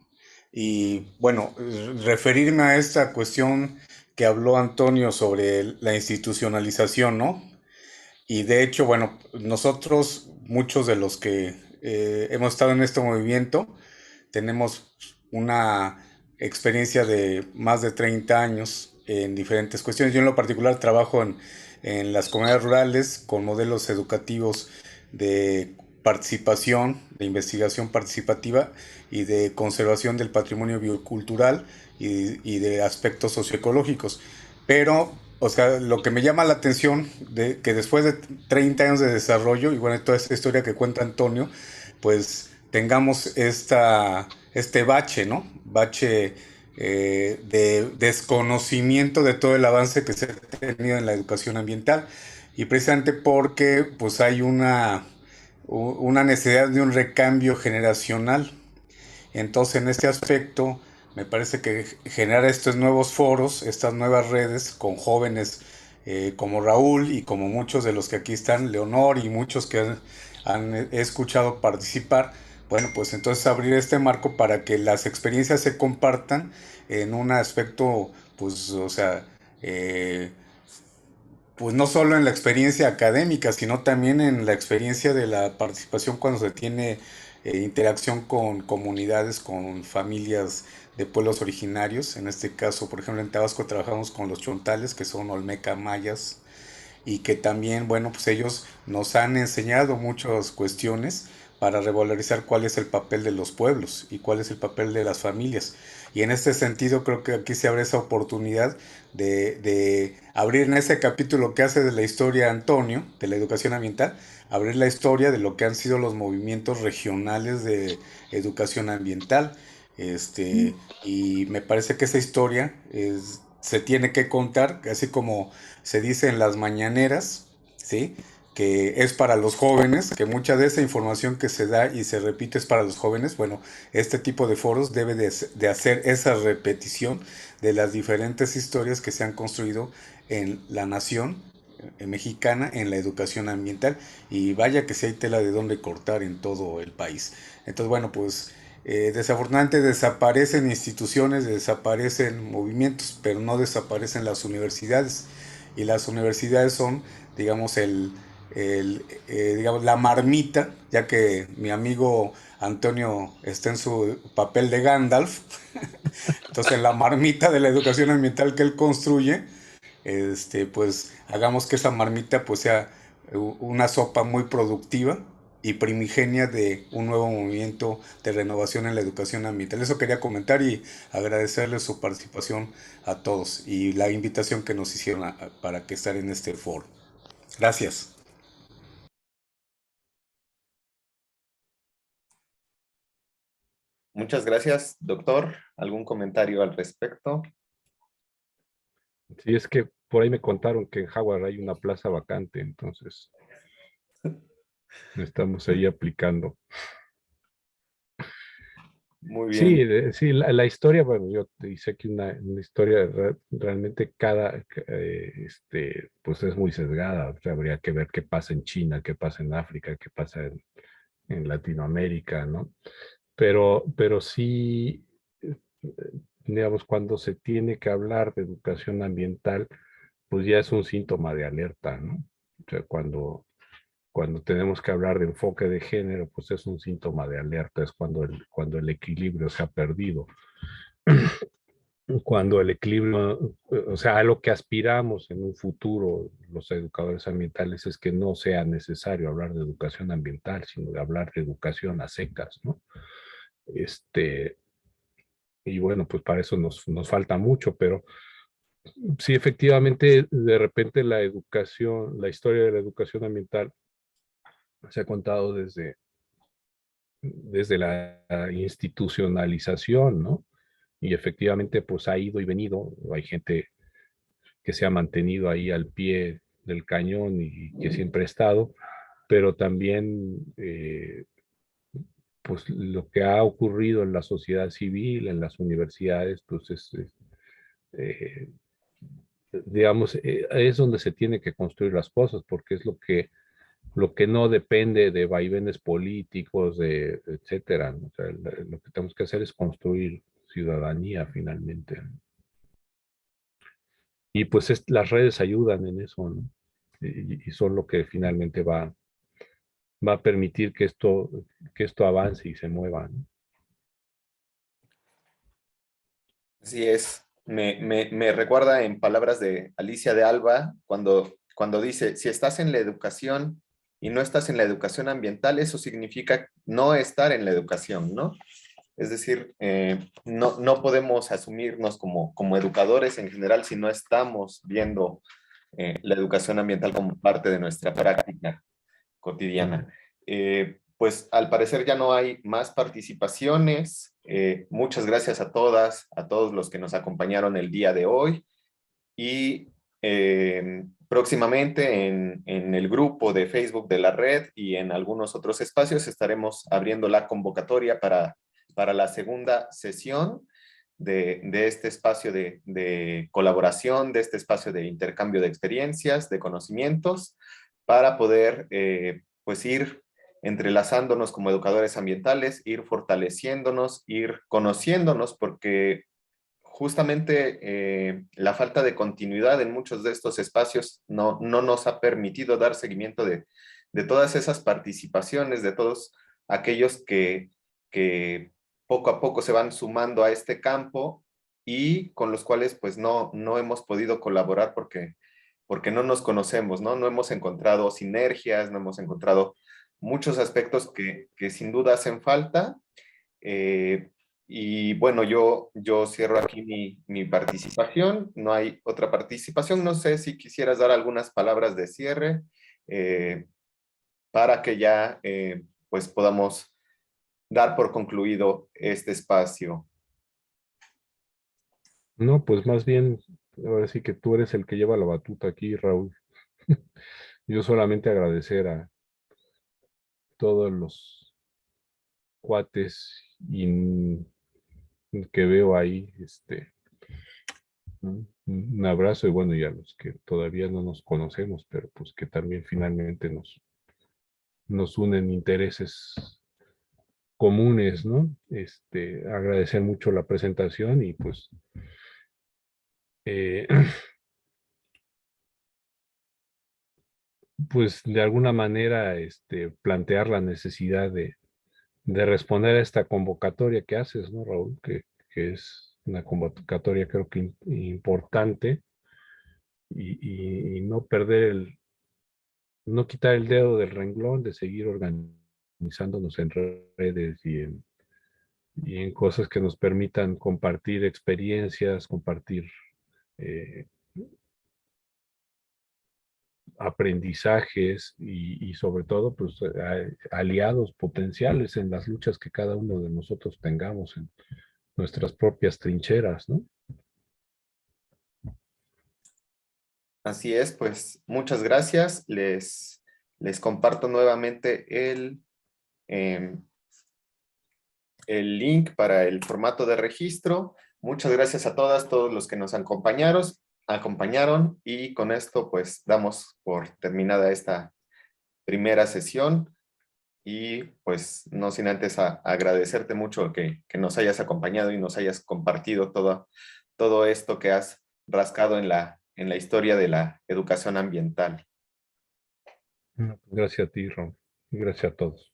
Y bueno, referirme a esta cuestión que habló Antonio sobre la institucionalización, ¿no? Y de hecho, bueno, nosotros, muchos de los que hemos estado en este movimiento, tenemos una experiencia de más de 30 años en diferentes cuestiones. Yo en lo particular trabajo en las comunidades rurales con modelos educativos de participación, de investigación participativa y de conservación del patrimonio biocultural y de aspectos socioecológicos. Pero, o sea, lo que me llama la atención de que después de 30 años de desarrollo, y bueno, toda esta historia que cuenta Antonio, pues tengamos este bache, ¿no? Bache de desconocimiento de todo el avance que se ha tenido en la educación ambiental. Y precisamente porque pues hay una necesidad de un recambio generacional. Entonces, en este aspecto, me parece que generar estos nuevos foros, estas nuevas redes con jóvenes como Raúl y como muchos de los que aquí están, Leonor y muchos que he escuchado participar, bueno, pues entonces abrir este marco para que las experiencias se compartan en un aspecto, pues, o sea, pues no solo en la experiencia académica, sino también en la experiencia de la participación cuando se tiene interacción con comunidades, con familias de pueblos originarios. En este caso, por ejemplo, en Tabasco trabajamos con los chontales, que son olmeca mayas, y que también, bueno, pues ellos nos han enseñado muchas cuestiones para revalorizar cuál es el papel de los pueblos y cuál es el papel de las familias. Y en este sentido creo que aquí se abre esa oportunidad de abrir en ese capítulo que hace de la historia Antonio, de la educación ambiental, abrir la historia de lo que han sido los movimientos regionales de educación ambiental. Y me parece que esa historia se tiene que contar, así como se dice en las mañaneras, ¿sí? que es para los jóvenes, que mucha de esa información que se da y se repite es para los jóvenes. Bueno, este tipo de foros debe de hacer esa repetición de las diferentes historias que se han construido en la nación mexicana en la educación ambiental, y vaya que si hay tela de dónde cortar en todo el país. Entonces, bueno, pues desafortunadamente desaparecen instituciones, desaparecen movimientos, pero no desaparecen las universidades, y las universidades son, digamos, digamos, la marmita, ya que mi amigo Antonio está en su papel de Gandalf. Entonces, en la marmita de la educación ambiental que él construye, pues hagamos que esa marmita pues sea una sopa muy productiva y primigenia de un nuevo movimiento de renovación en la educación ambiental. Eso quería comentar y agradecerles su participación a todos y la invitación que nos hicieron para que estar en este foro. Gracias. Muchas gracias, doctor. ¿Algún comentario al respecto? Sí, es que por ahí me contaron que en Howard hay una plaza vacante, entonces estamos ahí aplicando. Muy Sí, bien. sí, la historia, bueno, yo te hice aquí una historia, realmente pues es muy sesgada. O sea, habría que ver qué pasa en China, qué pasa en África, qué pasa en Latinoamérica, ¿no? Pero sí, digamos, cuando se tiene que hablar de educación ambiental, pues ya es un síntoma de alerta, ¿no? O sea, cuando tenemos que hablar de enfoque de género, pues es un síntoma de alerta, es cuando el equilibrio se ha perdido, cuando el equilibrio, o sea, a lo que aspiramos en un futuro los educadores ambientales es que no sea necesario hablar de educación ambiental, sino de hablar de educación a secas, ¿no? Este, y bueno, pues para eso nos falta mucho, pero sí, efectivamente, de repente la educación, la historia de la educación ambiental se ha contado desde la institucionalización, ¿no? Y efectivamente, pues ha ido y venido. Hay gente que se ha mantenido ahí al pie del cañón y que siempre ha estado, pero también, pues lo que ha ocurrido en la sociedad civil, en las universidades, pues eh, digamos, es donde se tiene que construir las cosas, porque es lo que no depende de vaivenes políticos, etcétera, ¿no? O sea, lo que tenemos que hacer es construir ciudadanía finalmente, ¿no? Y pues las redes ayudan en eso, ¿no? Y son lo que finalmente va a permitir que esto avance y se mueva, ¿no? Así es. Me recuerda en palabras de Alicia de Alba, cuando dice, si estás en la educación y no estás en la educación ambiental, eso significa no estar en la educación, ¿no? Es decir, no podemos asumirnos como educadores en general si no estamos viendo la educación ambiental como parte de nuestra práctica cotidiana. Pues al parecer ya no hay más participaciones. Muchas gracias a todas, a todos los que nos acompañaron el día de hoy y próximamente en el grupo de Facebook de la red y en algunos otros espacios estaremos abriendo la convocatoria para la segunda sesión de este espacio de colaboración, de este espacio de intercambio de experiencias, de conocimientos, para poder pues ir entrelazándonos como educadores ambientales, ir fortaleciéndonos, ir conociéndonos, porque justamente la falta de continuidad en muchos de estos espacios no nos ha permitido dar seguimiento de todas esas participaciones, de todos aquellos que poco a poco se van sumando a este campo y con los cuales pues no hemos podido colaborar porque no nos conocemos, ¿no? No hemos encontrado sinergias, no hemos encontrado muchos aspectos que sin duda hacen falta. Eh, y bueno, yo cierro aquí mi participación. No hay otra participación. No sé si quisieras dar algunas palabras de cierre eh, para que ya pues podamos dar por concluido este espacio. No, pues más bien, ahora sí que tú eres el que lleva la batuta aquí, Raúl. yo solamente agradecer a todos los cuates que veo ahí, un abrazo y bueno, y a los que todavía no nos conocemos, pero pues que también finalmente nos unen intereses comunes, ¿no? Agradecer mucho la presentación y pues eh, pues de alguna manera plantear la necesidad de responder a esta convocatoria que haces, ¿no, Raúl? Que es una convocatoria creo que importante y no perder no quitar el dedo del renglón, de seguir organizándonos en redes y en cosas que nos permitan compartir experiencias, compartir eh, aprendizajes y sobre todo, pues, aliados potenciales en las luchas que cada uno de nosotros tengamos en nuestras propias trincheras, ¿no? Así es, pues muchas gracias. Les comparto nuevamente em, el link para el formato de registro. Muchas gracias a todas, todos los que nos acompañaron y con esto pues damos por terminada esta primera sesión y pues no sin antes agradecerte mucho que nos hayas acompañado y nos hayas compartido todo esto que has rascado en la historia de la educación ambiental. Gracias a ti, Ron, y gracias a todos.